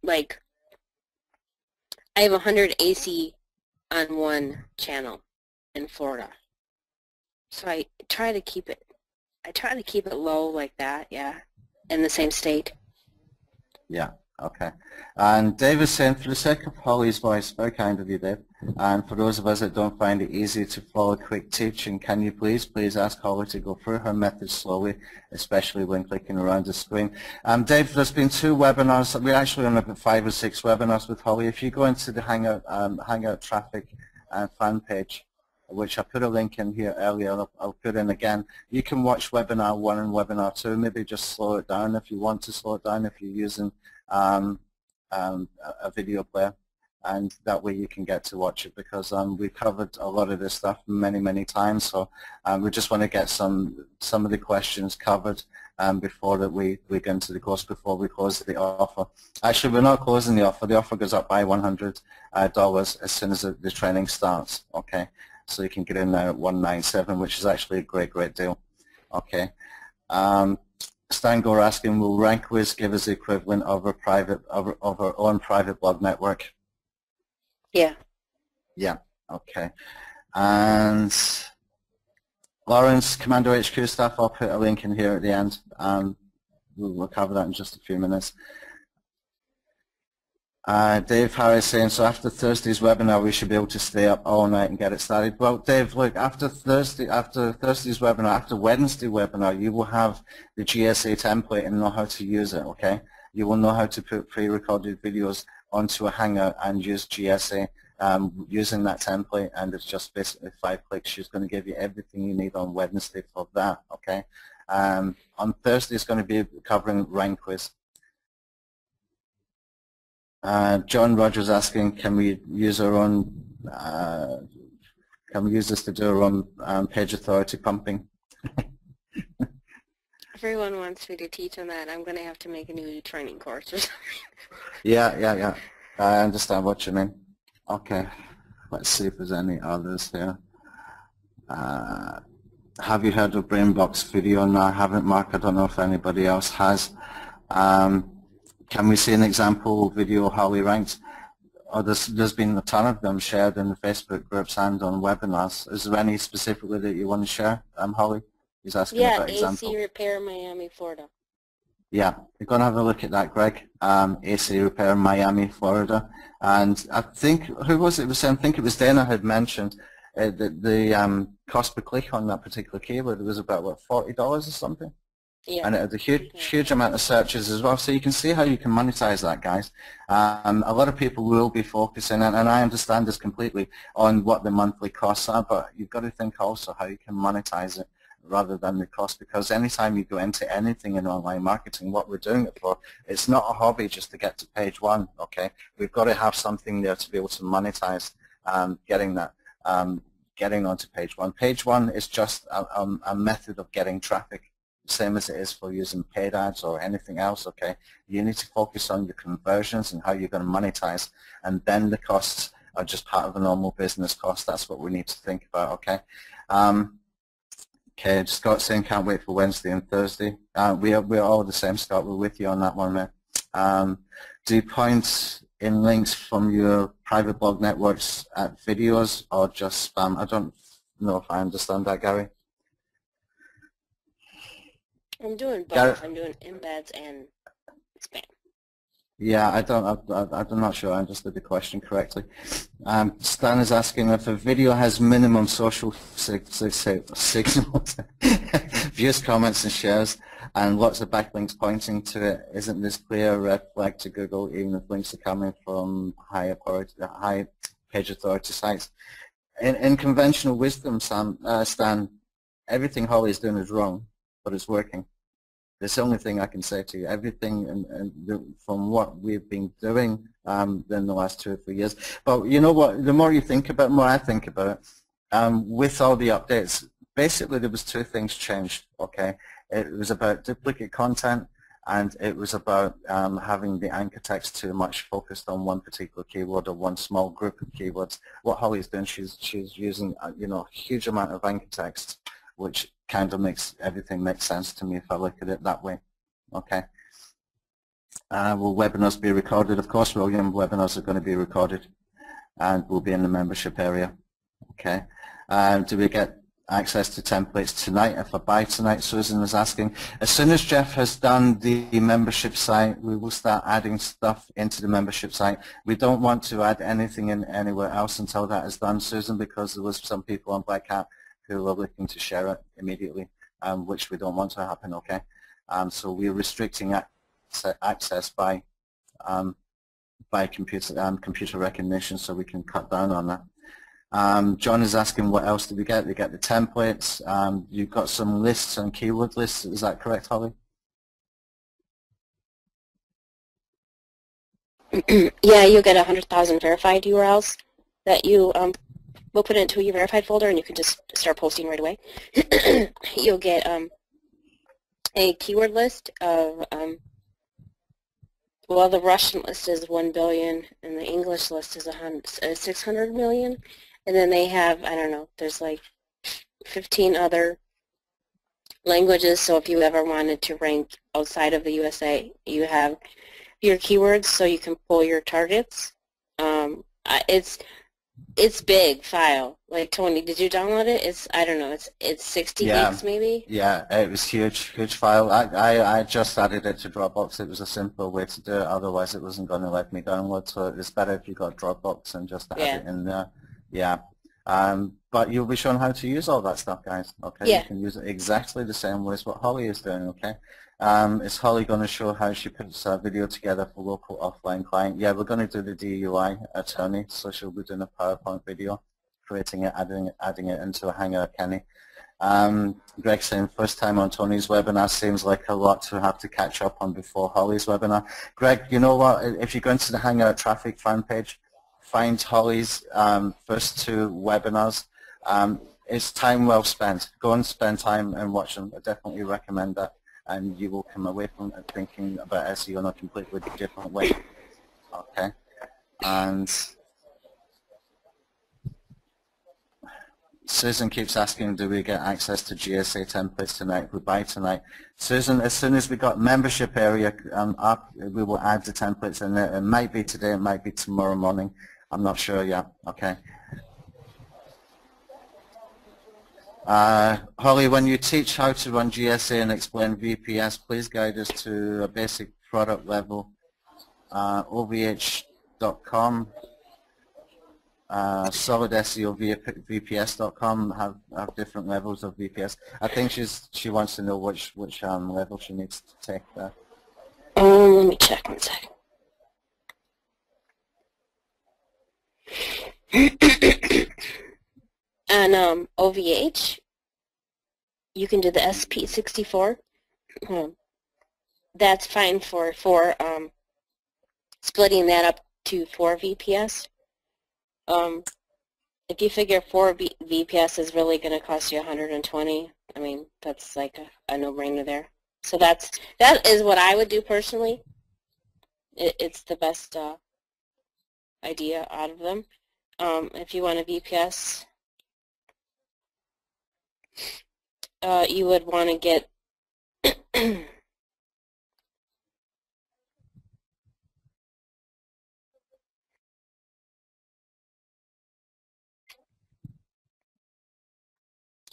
like, I have 100 AC on one channel in Florida. So I try to keep it low like that, yeah, in the same state. Yeah, okay. And Dave is saying, for the sake of Holly's voice, very kind of you, Dave, and for those of us that don't find it easy to follow quick teaching, can you please ask Holly to go through her method slowly, especially when clicking around the screen. Dave, there's been 2 webinars. We're actually on about 5 or 6 webinars with Holly. If you go into the Hangout traffic fan page, which I put a link in here earlier, I'll put in again. You can watch webinar 1 and webinar 2. Maybe just slow it down if you want to slow it down if you're using a video player, and that way you can get to watch it, because we covered a lot of this stuff many times. So we just want to get some of the questions covered before that we get into the course, before we close the offer. Actually, we're not closing the offer. The offer goes up by $100 as soon as the training starts. Okay. So you can get in there at $197, which is actually a great deal. Okay. Stan Gore asking, will RankWiz give us the equivalent of our own private blog network? Yeah. Yeah. Okay. And Lawrence, Commando HQ staff, I'll put a link in here at the end. We'll cover that in just a few minutes. Dave Harris saying, so after Thursday's webinar we should be able to stay up all night and get it started. Well, Dave, look, after Thursday's webinar, after Wednesday webinar, you will have the GSA template and know how to use it, okay? You will know how to put pre-recorded videos onto a Hangout and use GSA using that template, and it's just basically 5 clicks. She's going to give you everything you need on Wednesday for that, okay? On Thursday, it's going to be covering RankWiz. John Rogers asking, can we use our own, can we use this to do our own page authority pumping? Everyone wants me to teach on that. I'm going to have to make a new training course or something. Yeah. I understand what you mean. Okay, let's see if there's any others here. Have you heard of Brainbox Video? No, I haven't, Mark. I don't know if anybody else has. Can we see an example video Holly ranked? Oh, there's been a ton of them shared in the Facebook groups and on webinars. Is there any specifically that you want to share, Holly? He's asking about example. AC Repair, Miami, Florida. Yeah, you're going to have a look at that, Greg. AC Repair, Miami, Florida. And I think, who was it? I think it was Dana had mentioned that the cost per click on that particular keyword was about, what, $40 or something? Yeah. And it had a huge amount of searches as well. So you can see how you can monetize that, guys. A lot of people will be focusing, and I understand this completely, on what the monthly costs are, but you've got to think also how you can monetize it rather than the cost, because anytime you go into anything in online marketing, what we're doing it for, it's not a hobby just to get to page 1, okay? We've got to have something there to be able to monetize getting that, getting onto page 1. Page 1 is just a method of getting traffic, same as it is for using paid ads or anything else, okay? You need to focus on your conversions and how you're going to monetize, and then the costs are just part of a normal business cost. That's what we need to think about, okay? Okay, Scott saying can't wait for Wednesday and Thursday. We're all the same, Scott. We're with you on that one, man. Do you point in links from your private blog networks at videos or just spam? I don't know if I understand that, Gary. I'm doing both. I'm doing embeds and spam. Yeah, I'm not sure I understood the question correctly. Stan is asking if a video has minimum social signals, views, comments, and shares, and lots of backlinks pointing to it. Isn't this clear red flag to Google, even if links are coming from high page authority sites? In conventional wisdom, Stan, everything Holly is doing is wrong, but it's working. That's the only thing I can say to you. Everything from what we've been doing in the last 2 or 3 years. But you know what? The more you think about it, the more I think about it. With all the updates, basically there was 2 things changed. Okay, it was about duplicate content, and it was about having the anchor text too much focused on one particular keyword or one small group of keywords. What Holly's doing, she's using a huge amount of anchor text, which kind of makes everything make sense to me if I look at it that way. Okay. Will webinars be recorded? Of course, William, webinars are going to be recorded and will be in the membership area. Okay. Do we get access to templates tonight if I buy tonight? Susan is asking. As soon as Jeff has done the membership site, we will start adding stuff into the membership site. We don't want to add anything in anywhere else until that is done, Susan, because there was some people on Black Hat who are looking to share it immediately, which we don't want to happen, okay? So we're restricting access by computer recognition, so we can cut down on that. John is asking what else do we get? We get the templates. You've got some lists and keyword lists. Is that correct, Holly? Yeah, you'll get 100,000 verified URLs that you we'll put it into your verified folder, and you can just start posting right away. You'll get a keyword list of, well, the Russian list is 1 billion, and the English list is 600 million. And then they have, I don't know, there's like 15 other languages, so if you ever wanted to rank outside of the USA, you have your keywords so you can pull your targets. It's big file. Like, Tony, did you download it? It's, I don't know, it's 60 gigs maybe? Yeah, it was huge file. I just added it to Dropbox. It was a simple way to do it, otherwise it wasn't going to let me download, so it's better if you got Dropbox and just add it in there. Yeah. But you'll be shown how to use all that stuff, guys. Okay, Yeah. You can use it exactly the same way as what Holly is doing, okay? Is Holly going to show how she puts a video together for local offline client? Yeah, we're going to do the DUI attorney, so she'll be doing a PowerPoint video, creating it, adding it into a Hangout, Kenny. Greg saying first time on Tony's webinar seems like a lot to have to catch up on before Holly's webinar. Greg, you know what? If you go into the Hangout traffic fan page, find Holly's first 2 webinars. It's time well spent. Go and spend time and watch them. I definitely recommend that, and you will come away from it thinking about SEO in a completely different way. Okay, and Susan keeps asking, do we get access to GSA templates tonight? We buy tonight. Susan, as soon as we got membership area up, we will add the templates in there. It might be today, it might be tomorrow morning. I'm not sure yet. Okay. Holly, when you teach how to run GSA and explain VPS, please guide us to a basic product level. OVH.com, solid SEO VPS.com have different levels of VPS. I think she wants to know which level she needs to take there. Let me check one second. On OVH, you can do the SP64. That's fine for splitting that up to 4 VPS. If you figure 4 VPS is really going to cost you 120, I mean, that's like a no-brainer there. So that is what I would do personally. It's the best idea out of them. If you want a VPS, you would want to get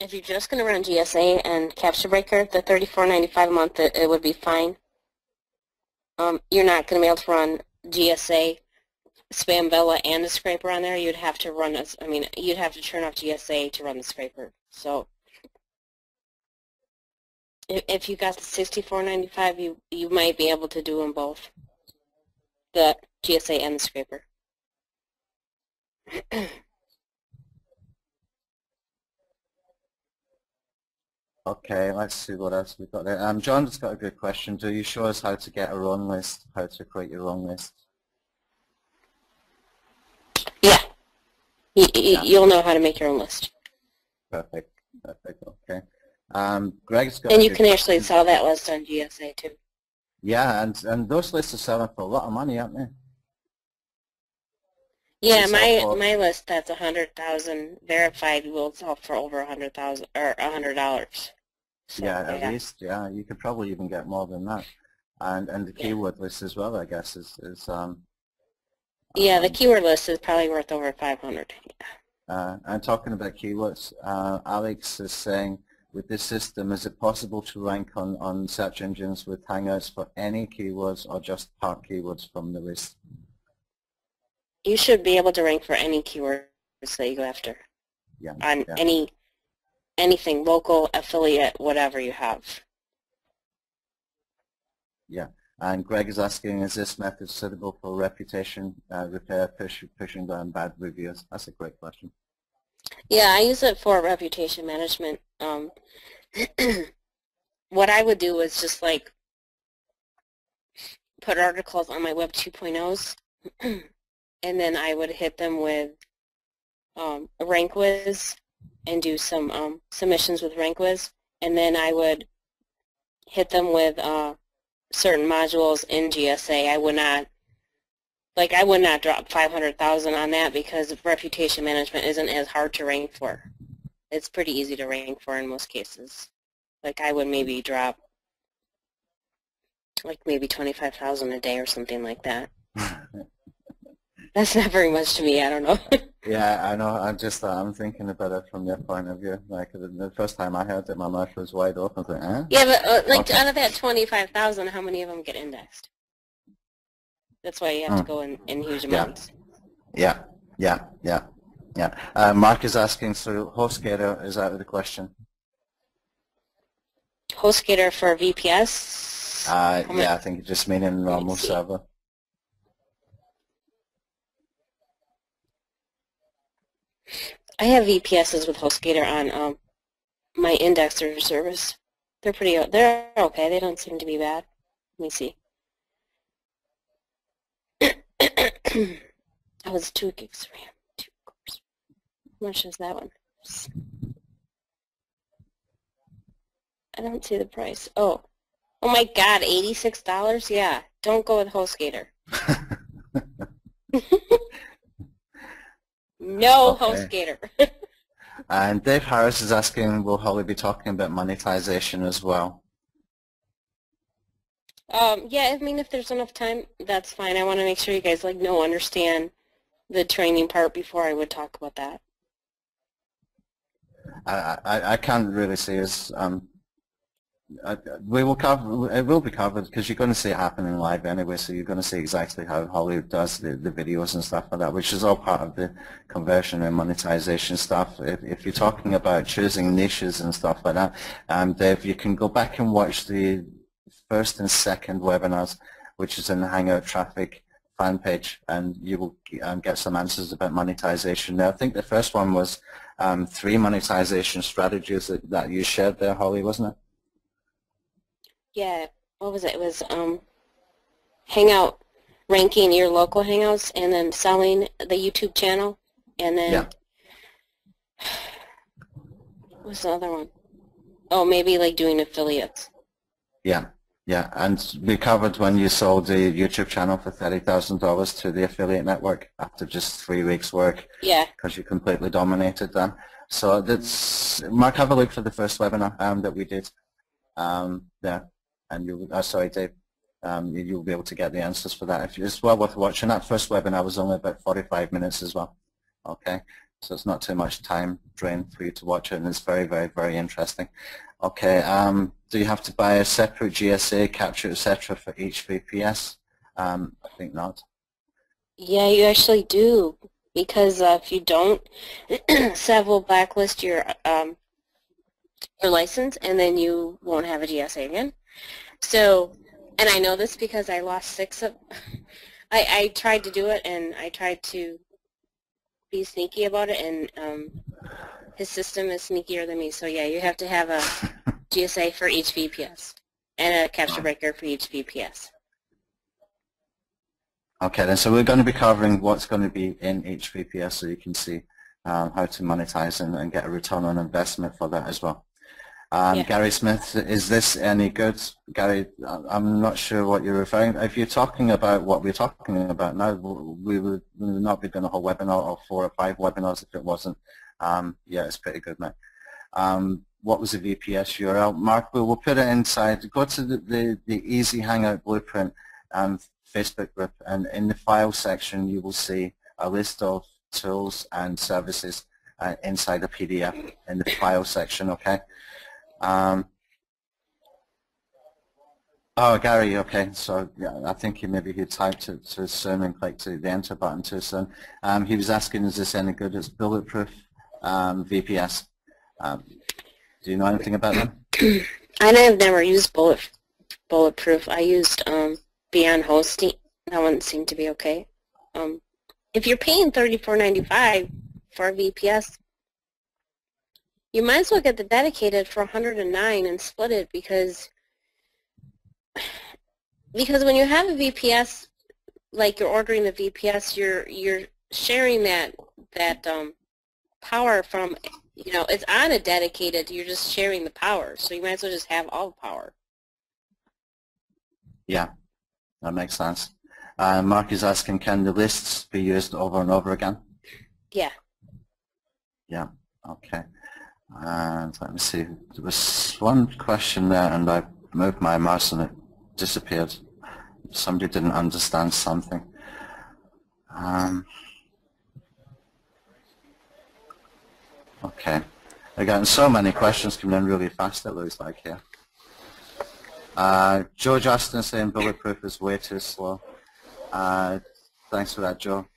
if you're just going to run GSA and Capture Breaker, the $34.95 a month, it would be fine. you're not going to be able to run GSA, Spamvilla, and the scraper on there. You'd have to run you'd have to turn off GSA to run the scraper. So if you got the $64.95, you might be able to do them both, the GSA and the scraper. Okay, let's see what else we've got there. John's got a good question. Do you show us how to get our own list, how to create your own list? Yeah. You'll know how to make your own list. Perfect, perfect, okay. Greg's got and you can actually sell that list on GSA too. Yeah, and those lists are selling for a lot of money, aren't they? Yeah, my list that's 100,000 verified will sell for over 100,000 or $100. So, yeah, at least, yeah. You could probably even get more than that. And the keyword list as well, I guess, is yeah, the keyword list is probably worth over 500. And talking about keywords, Alex is saying, with this system, is it possible to rank on search engines with Hangouts for any keywords or just part keywords from the list? You should be able to rank for any keywords that you go after. Yeah. On anything, local, affiliate, whatever you have. Yeah. And Greg is asking, is this method suitable for reputation repair, pushing down bad reviews? That's a great question. Yeah, I use it for reputation management. What I would do is just like put articles on my Web 2.0s, and then I would hit them with a rank whiz and do some submissions with rank whiz, and then I would hit them with certain modules in GSA. I would not drop 500,000 on that because reputation management isn't as hard to rank for. It's pretty easy to rank for in most cases. Like I would maybe drop like maybe 25,000 a day or something like that. That's not very much to me. I don't know. Yeah, I know. I'm thinking about it from their point of view. Like the first time I heard it, my mouth was wide open. I was like, eh? Yeah, but like okay. Out of that 25,000, how many of them get indexed? That's why you have to go in huge amounts. Yeah. Mark is asking, so HostGator is out of the question. HostGator for VPS? Yeah, I think it's just meaning normal server. I have VPSs with HostGator on my indexer service. They're okay. They don't seem to be bad. Let me see. That was 2 gigs RAM. 2 cores. How much is that one? I don't see the price. Oh my God, $86? Yeah, don't go with HostGator. No, okay. HostGator. And Dave Harris is asking, will Holly be talking about monetization as well? Yeah, I mean, if there's enough time, that's fine. I want to make sure you guys understand the training part before I would talk about that. I can't really see us. We will cover. It will be covered because you're going to see it happening live anyway. So you're going to see exactly how Holly does the videos and stuff like that, which is all part of the conversion and monetization stuff. If you're talking about choosing niches and stuff like that, Dave, you can go back and watch the first and second webinars, which is in the Hangout Traffic fan page, and you will get some answers about monetization. Now, I think the first one was 3 monetization strategies that you shared there, Holly, wasn't it? Yeah, what was it? It was Hangout, ranking your local Hangouts, and then selling the YouTube channel, and then what was the other one? Oh, maybe like doing affiliates. Yeah, and we covered when you sold the YouTube channel for $30,000 to the affiliate network after just 3 weeks' work. Yeah. Because you completely dominated them. So that's Mark, have a look for the first webinar that we did there, and you. Sorry, Dave. You'll be able to get the answers for that. It's well worth watching. That first webinar was only about 45 minutes as well. Okay. So it's not too much time drain for you to watch it, and it's very, very, very interesting. Okay. Do you have to buy a separate GSA capture, etc., for each VPS? I think not. Yeah, you actually do, because if you don't, SEV will blacklist your license, and then you won't have a GSA again. So, and I know this because I lost 6 of. I tried to do it, and I tried to be sneaky about it, and his system is sneakier than me. So yeah, you have to have a GSA for each VPS and a capture breaker for each VPS. Okay, then, so we're going to be covering what's going to be in each VPS, so you can see how to monetize and get a return on investment for that as well. Yeah. Gary Smith, is this any good? Gary, I'm not sure what you're referring to. If you're talking about what we're talking about now, we would not be doing a whole webinar or 4 or 5 webinars if it wasn't. Yeah, it's pretty good, mate. What was the VPS URL? Mark, we'll put it inside. Go to the Easy Hangout Blueprint Facebook group, and in the file section you will see a list of tools and services inside a PDF in the file section, okay? Oh, Gary, okay, so yeah, I think maybe he typed it to his son and clicked the enter button to his son. He was asking, is this any good? It's bulletproof VPS. Do you know anything about them? I have never used bulletproof. I used Beyond Hosting. That one seemed to be okay. If you're paying $34.95 for a VPS, you might as well get the dedicated for $109 and split it, because when you have a VPS, like you're ordering the VPS, you're sharing that power from, you know, it's on a dedicated. You're just sharing the power, so you might as well just have all the power. Yeah, that makes sense. Mark is asking, can the lists be used over and over again? Yeah. Yeah. Okay. And let me see. There was one question there, and I moved my mouse and it disappeared. Somebody didn't understand something. Okay. Again, so many questions coming in really fast, it looks like here. Joe Justin saying bulletproof is way too slow. Thanks for that, Joe.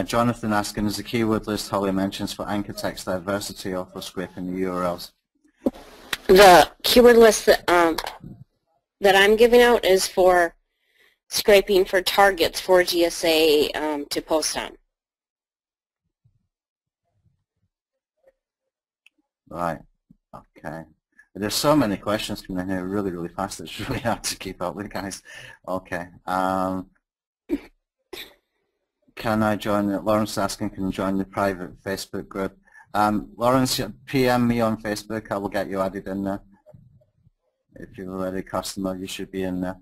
Jonathan asking, is the keyword list Holly mentions for anchor text diversity or for scraping the URLs? The keyword list that I'm giving out is for scraping for targets for GSA to post on. Right. Okay. There's so many questions coming in here really, really fast. It's really hard to keep up with, guys. Okay. Can I join it? Lawrence asking, can you join the private Facebook group? Lawrence, PM me on Facebook. I will get you added in there. If you're already a customer, you should be in there.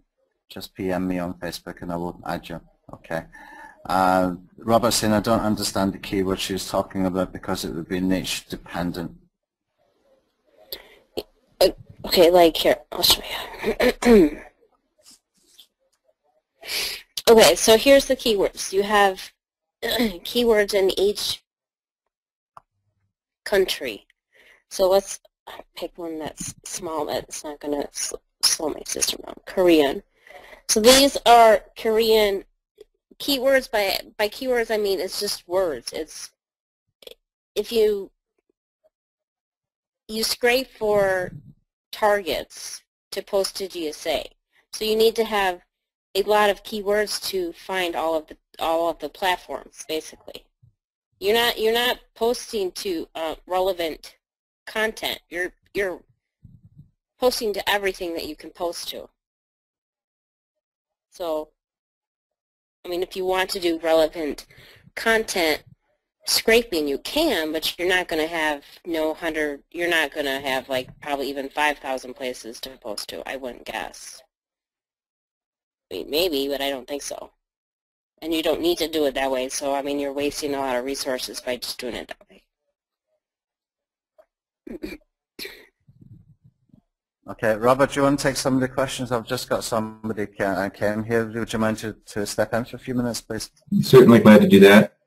Just PM me on Facebook and I will add you. Okay. Robert saying, I don't understand the keyword she was talking about because it would be niche dependent. Okay, like here, I'll show you. Okay, so here's the keywords. You have keywords in each country. So let's pick one that's small, that's not going to slow my system down. Korean. So these are Korean keywords. By keywords, I mean it's just words. It's if you scrape for targets to post to GSA. So you need to have a lot of keywords to find all of the platforms, basically. You're not posting to relevant content. You're posting to everything that you can post to. So, I mean, if you want to do relevant content scraping, you can, but you're not going to have you're not going to have like probably even 5,000 places to post to, I wouldn't guess. I mean, maybe, but I don't think so. And you don't need to do it that way, so I mean, you're wasting a lot of resources by just doing it that way. Okay, Robert, do you want to take some of the questions? I've just got somebody came here. Would you mind to step in for a few minutes, please? Certainly glad to do that.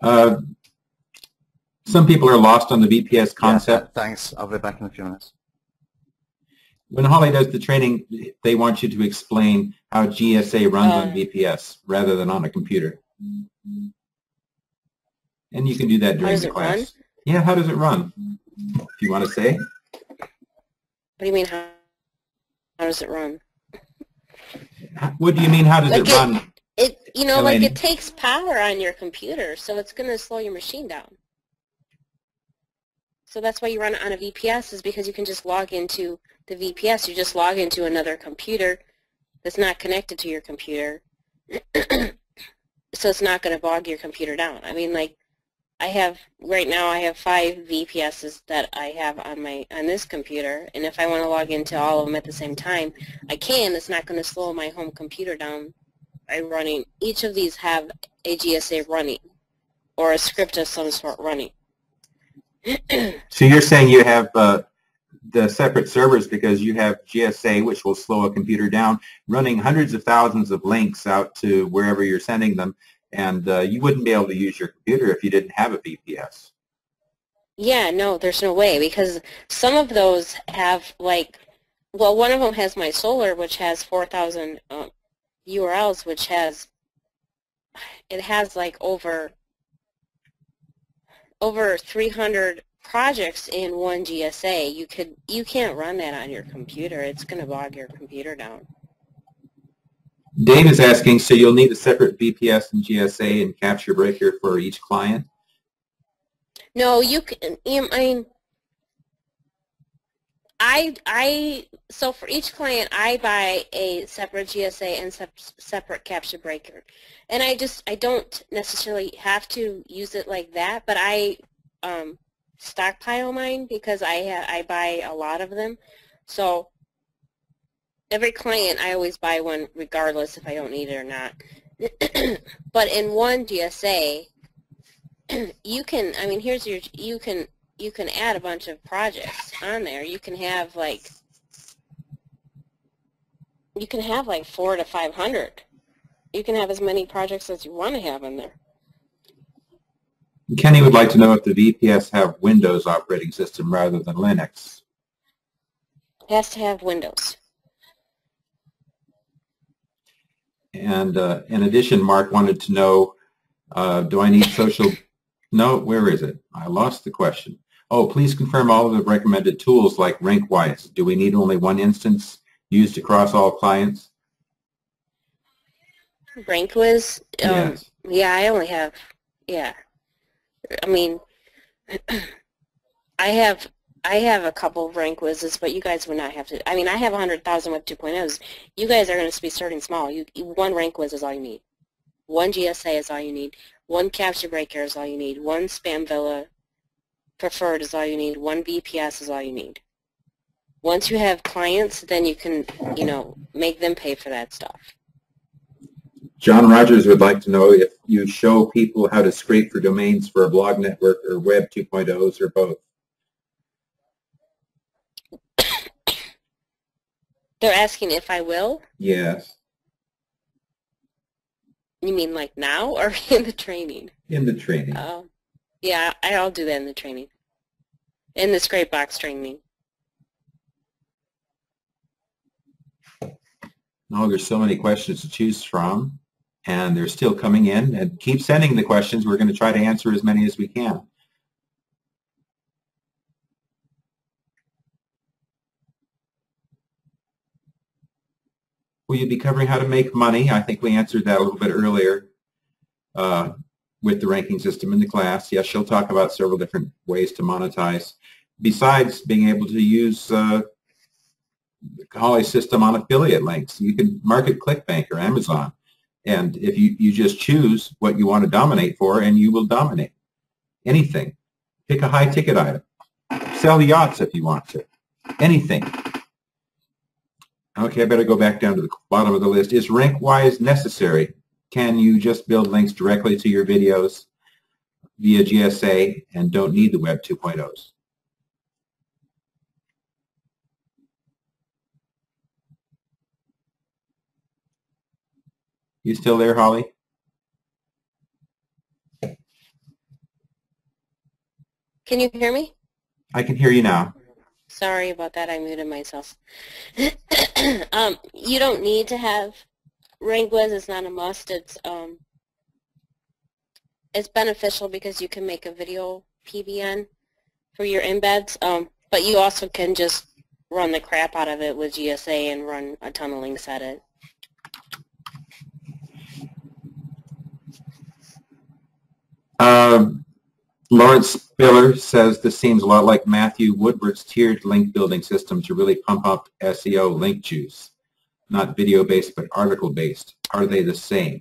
Some people are lost on the VPS concept. Yeah, thanks. I'll be back in a few minutes. When Holly does the training, they want you to explain how GSA runs on VPS rather than on a computer. And you can do that during the class. Run? Yeah, how does it run? If you want to say. What do you mean, how does it run? What do you mean, how does it run? You know, like it takes power on your computer, so it's going to slow your machine down. So that's why you run it on a VPS, is because you can just log into the VPS. You just log into another computer that's not connected to your computer. So it's not going to bog your computer down. I mean, like, right now I have 5 VPSs that I have on this computer, and if I want to log into all of them at the same time, I can. It's not going to slow my home computer down by running. Each of these have a GSA running, or a script of some sort running. So you're saying you have the separate servers because you have GSA, which will slow a computer down, running hundreds of thousands of links out to wherever you're sending them, and you wouldn't be able to use your computer if you didn't have a VPS. Yeah, no, there's no way, because some of those have, like, well, one of them has my Solar, which has 4,000 URLs, which has, it has like over 300 projects in one GSA. You can't run that on your computer. It's going to bog your computer down. Dave is asking, so you'll need a separate VPS and GSA and capture breaker for each client? No, you can. I mean, so for each client, I buy a separate GSA and separate capture breaker, and I don't necessarily have to use it like that, but I stockpile mine because I buy a lot of them. So every client, I always buy one regardless if I don't need it or not. But in one GSA, you can, I mean, you can add a bunch of projects on there. You can have like 400 to 500. You can have as many projects as you want to have in there. Kenny would like to know if the VPS have Windows operating system rather than Linux. It has to have Windows. And in addition, Mark wanted to know, do I need social... No, where is it? I lost the question. Oh, please confirm all of the recommended tools like RankWise. Do we need only one instance used across all clients? RankWise? Yes. Yeah, I only have, yeah. I mean, I have a couple of RankWizzes, but you guys would not have to. I mean, I have 100,000 Web 2.0s. You guys are going to be starting small. One RankWizz is all you need. One GSA is all you need. One capture breaker is all you need. One spam villa preferred is all you need. One VPS is all you need. Once you have clients, then you can, make them pay for that stuff. John Rogers would like to know if you show people how to scrape for domains for a blog network or Web 2.0s or both. They're asking if I will? Yes. You mean like now or in the training? In the training. Yeah, I'll do that in the training. In the scrape box training. Oh, there's so many questions to choose from, and they're still coming in. And keep sending the questions. We're going to try to answer as many as we can. Will you be covering how to make money? I think we answered that a little bit earlier with the ranking system in the class. Yes, she'll talk about several different ways to monetize, besides being able to use the Holly system on affiliate links. You can market ClickBank or Amazon, and if you just choose what you want to dominate for, and you will dominate anything. Pick a high-ticket item. Sell yachts if you want to. Anything. Okay, I better go back down to the bottom of the list. Is RankWise necessary? Can you just build links directly to your videos via GSA and don't need the Web 2.0s? You still there, Holly? Can you hear me? I can hear you now. Sorry about that. I muted myself. You don't need to have RankWiz. It's not a must. It's beneficial because you can make a video PBN for your embeds, but you also can just run the crap out of it with GSA and run a ton of links at it. Lawrence Spiller says this seems a lot like Matthew Woodward's tiered link building system to really pump up SEO link juice. Not video-based, but article-based. Are they the same?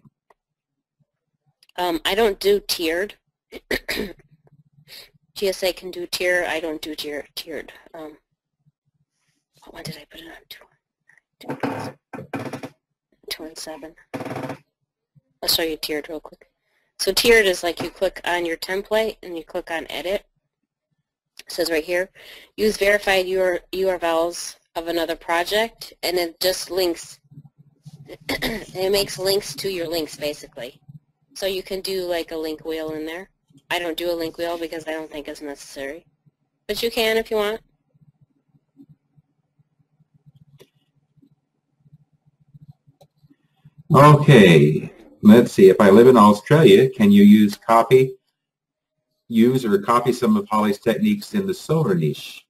I don't do tiered. GSA can do tier. I don't do tiered. When did I put it on? 2 and 7. I'll show you tiered real quick. So tiered is like you click on your template and you click on edit. It says right here, use verified URLs of another project, and it just links. It makes links to your links basically. So you can do like a link wheel in there. I don't do a link wheel because I don't think it's necessary, but you can if you want. Okay, let's see. If I live in Australia, can you use or copy some of Holly's techniques in the solar niche?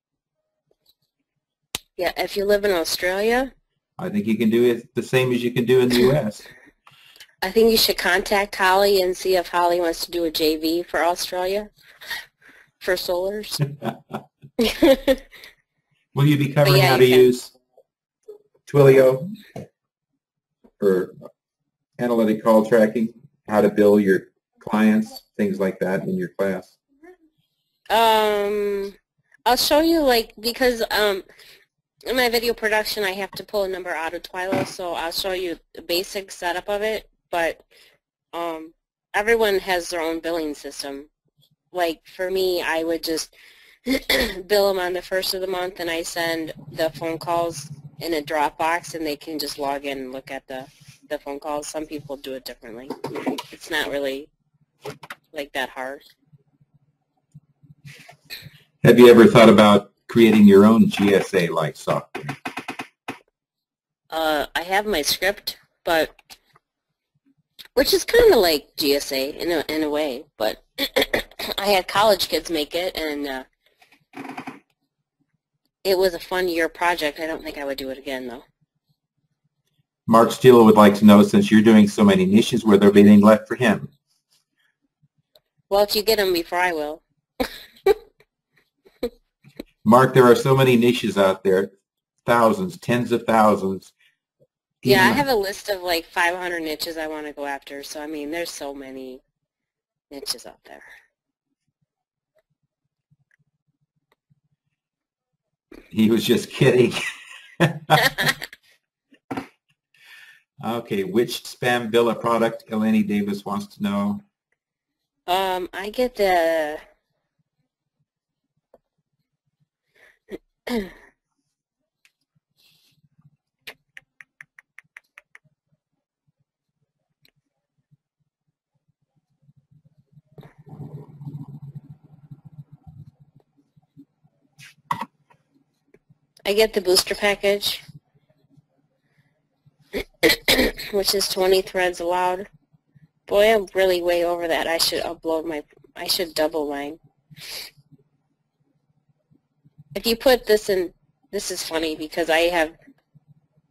Yeah, if you live in Australia, I think you can do it the same as you can do in the U.S. I think you should contact Holly and see if Holly wants to do a JV for Australia for solars. Will you be covering how to use Twilio for analytic call tracking, how to bill your clients, things like that in your class? I'll show you, like, because in my video production I have to pull a number out of Twilio, so I'll show you the basic setup of it, but everyone has their own billing system. Like for me, I would just bill them on the first of the month, and I send the phone calls in a Dropbox, and they can just log in and look at the phone calls. Some people do it differently. It's not really like that hard. Have you ever thought about creating your own GSA-like software? I have my script, but which is kind of like GSA in a way, but I had college kids make it, and it was a fun year project. I don't think I would do it again, though. Mark Steele would like to know, since you're doing so many niches, where there be any left for him? Well, if you get them before I will. Mark, there are so many niches out there, thousands, tens of thousands. Yeah, I have a list of like 500 niches I want to go after, so I mean, there's so many niches out there. He was just kidding. Okay, which spam Villa product Eleni Davis wants to know? I get the booster package, which is 20 threads allowed. Boy, I'm really way over that. I should double mine. If you put this in, this is funny because I have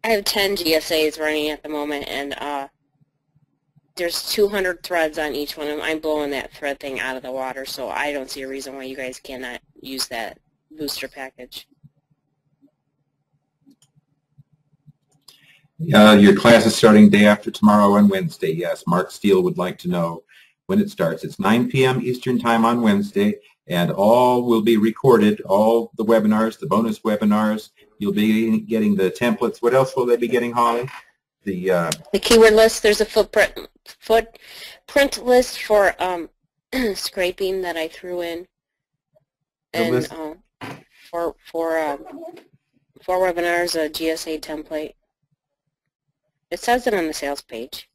10 GSAs running at the moment, and there's 200 threads on each one of them. I'm blowing that thread thing out of the water, so I don't see a reason why you guys cannot use that booster package. Your class is starting day after tomorrow on Wednesday. Yes, Mark Steele would like to know when it starts. It's 9 p.m. Eastern Time on Wednesday, and all will be recorded, all the webinars, the bonus webinars. You'll be getting the templates. What else will they be getting, Holly? The keyword list. There's a footprint list for scraping that I threw in, and for 4 webinars, a GSA template. It says it on the sales page.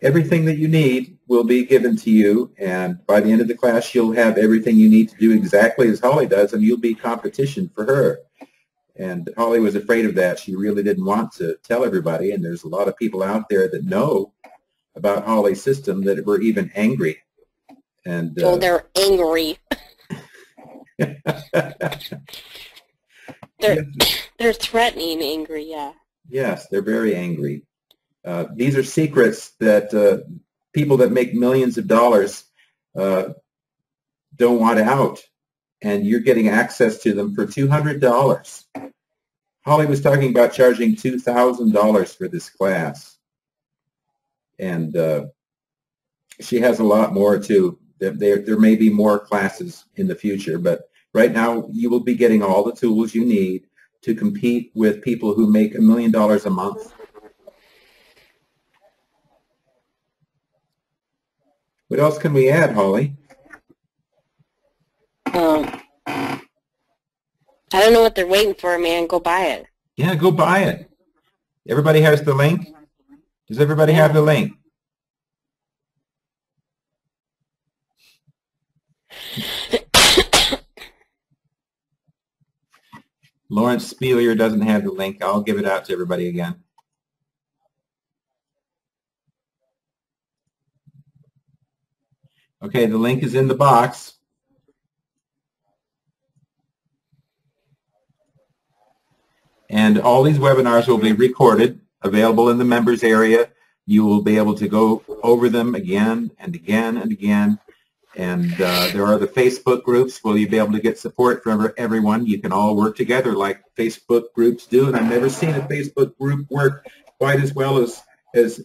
everything that you need will be given to you, and by the end of the class, you'll have everything you need to do exactly as Holly does, and you'll be competition for her. And Holly was afraid of that. She really didn't want to tell everybody, and there's a lot of people out there that know about Holly's system that were even angry. And oh, they're angry. They're threatening angry, yeah. Yes, they're very angry. These are secrets that people that make millions of dollars don't want out, and you're getting access to them for $200. Holly was talking about charging $2,000 for this class, and she has a lot more too. There may be more classes in the future, but right now you will be getting all the tools you need to compete with people who make $1 million a month. What else can we add, Holly? I don't know what they're waiting for, man. Go buy it. Yeah, go buy it. Everybody has the link? Does everybody have the link? Lawrence Spielier doesn't have the link. I'll give it out to everybody again. Okay, the link is in the box. And all these webinars will be recorded, available in the members area. You will be able to go over them again and again and again. And there are the Facebook groups where you'll be able to get support from everyone. You can all work together like Facebook groups do. And I've never seen a Facebook group work quite as well as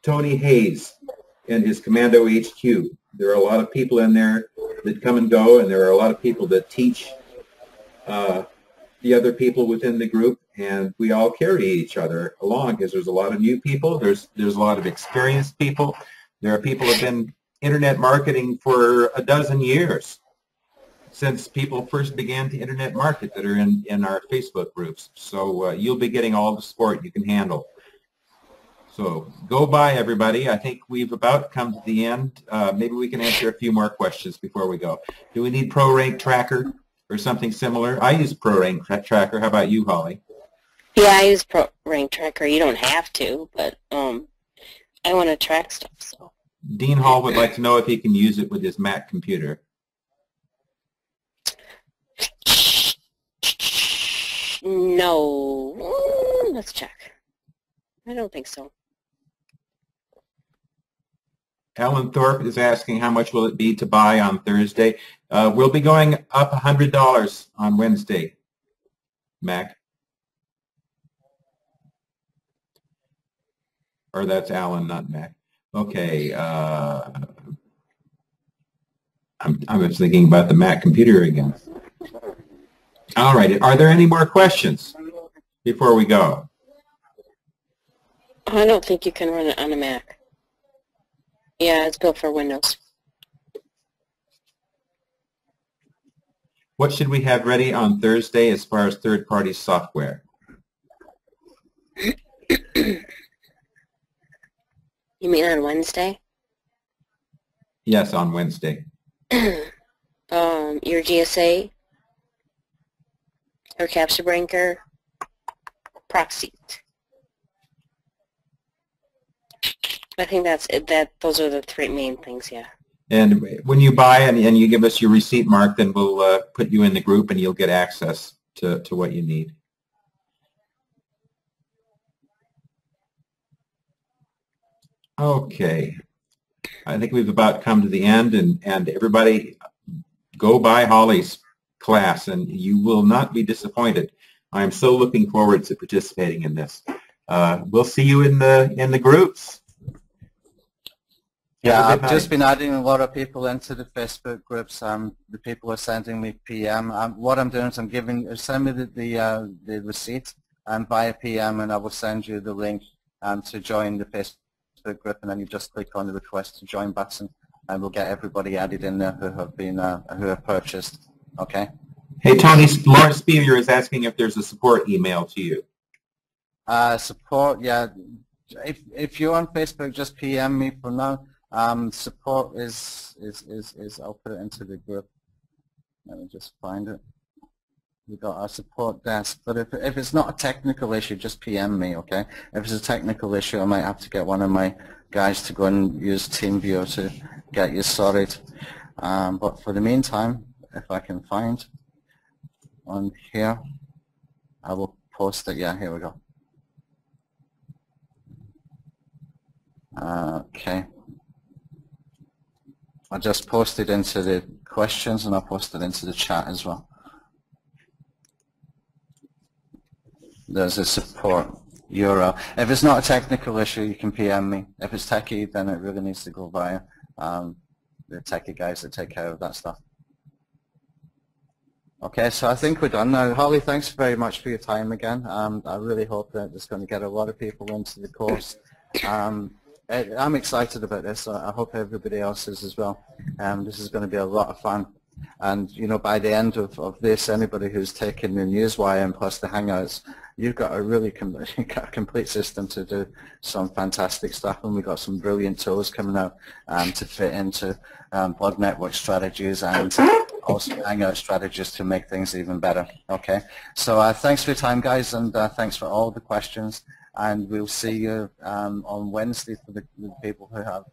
Tony Hayes and his Commando HQ. There are a lot of people in there that come and go, and there are a lot of people that teach the other people within the group, and we all carry each other along because there's a lot of new people. There's a lot of experienced people. There are people who have been internet marketing for a dozen years since people first began to internet market that are in our Facebook groups. So you'll be getting all the support you can handle. So go by, everybody. I think we've about come to the end. Maybe we can answer a few more questions before we go. Do we need ProRank Tracker or something similar? I use ProRank Tracker. How about you, Holly? Yeah, I use ProRank Tracker. You don't have to, but I want to track stuff. So Dean Hall would like to know if he can use it with his Mac computer. No. Let's check. I don't think so. Alan Thorpe is asking how much will it be to buy on Thursday. We'll be going up $100 on Wednesday, Mac. Or that's Alan, not Mac. Okay. I was thinking about the Mac computer again. All right. Are there any more questions before we go? I don't think you can run it on a Mac. Yeah, it's built for Windows. What should we have ready on Thursday as far as third-party software? You mean on Wednesday? Yes, on Wednesday. Your GSA, or Capture Breaker, Proxy. I think that's it. Those are the three main things, yeah. And when you buy and you give us your receipt mark, then we'll put you in the group and you'll get access to what you need. Okay. I think we've about come to the end, and everybody go buy Holly's class and you will not be disappointed. I am so looking forward to participating in this. We'll see you in the groups. Yeah, I've just been adding a lot of people into the Facebook groups. The people are sending me PM. What I'm doing is send me the receipt via PM, and I will send you the link to join the Facebook group, and then you just click on the request to join button, and we'll get everybody added in there who have purchased. Okay. Hey Tony, Lawrence Spielier is asking if there's a support email to you. Support, yeah. if you're on Facebook, just PM me for now. Support is I'll put it into the group. Let me just find it. We got our support desk, but if it's not a technical issue, just PM me, okay? If it's a technical issue, I might have to get one of my guys to go and use TeamViewer to get you sorted. But for the meantime, if I can find on here, I will post it. Yeah, here we go. Okay. I just posted into the questions and I posted into the chat as well. There's a support URL. If it's not a technical issue, you can PM me. If it's techie, then it really needs to go via the techie guys that take care of that stuff. Okay, so I think we're done now. Holly, thanks very much for your time again. I really hope that it's going to get a lot of people into the course. I'm excited about this. I hope everybody else is as well. This is going to be a lot of fun. And, you know, by the end of this, anybody who's taken the Newswire and plus the Hangouts, you've got a really complete system to do some fantastic stuff, and we've got some brilliant tools coming out to fit into blog network strategies and also Hangout strategies to make things even better. Okay, so thanks for your time, guys, and thanks for all the questions, and we'll see you on Wednesday for the people who have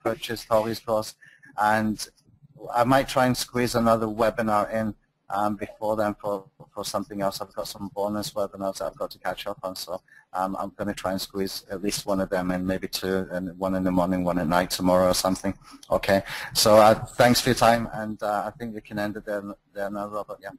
purchased Holly's course, and I might try and squeeze another webinar in before then for something else. I've got some bonus webinars that I've got to catch up on, so I'm going to try and squeeze at least one of them in, maybe two, and one in the morning, one at night tomorrow or something. Okay, so thanks for your time, and I think we can end it there now, Robert. Yeah.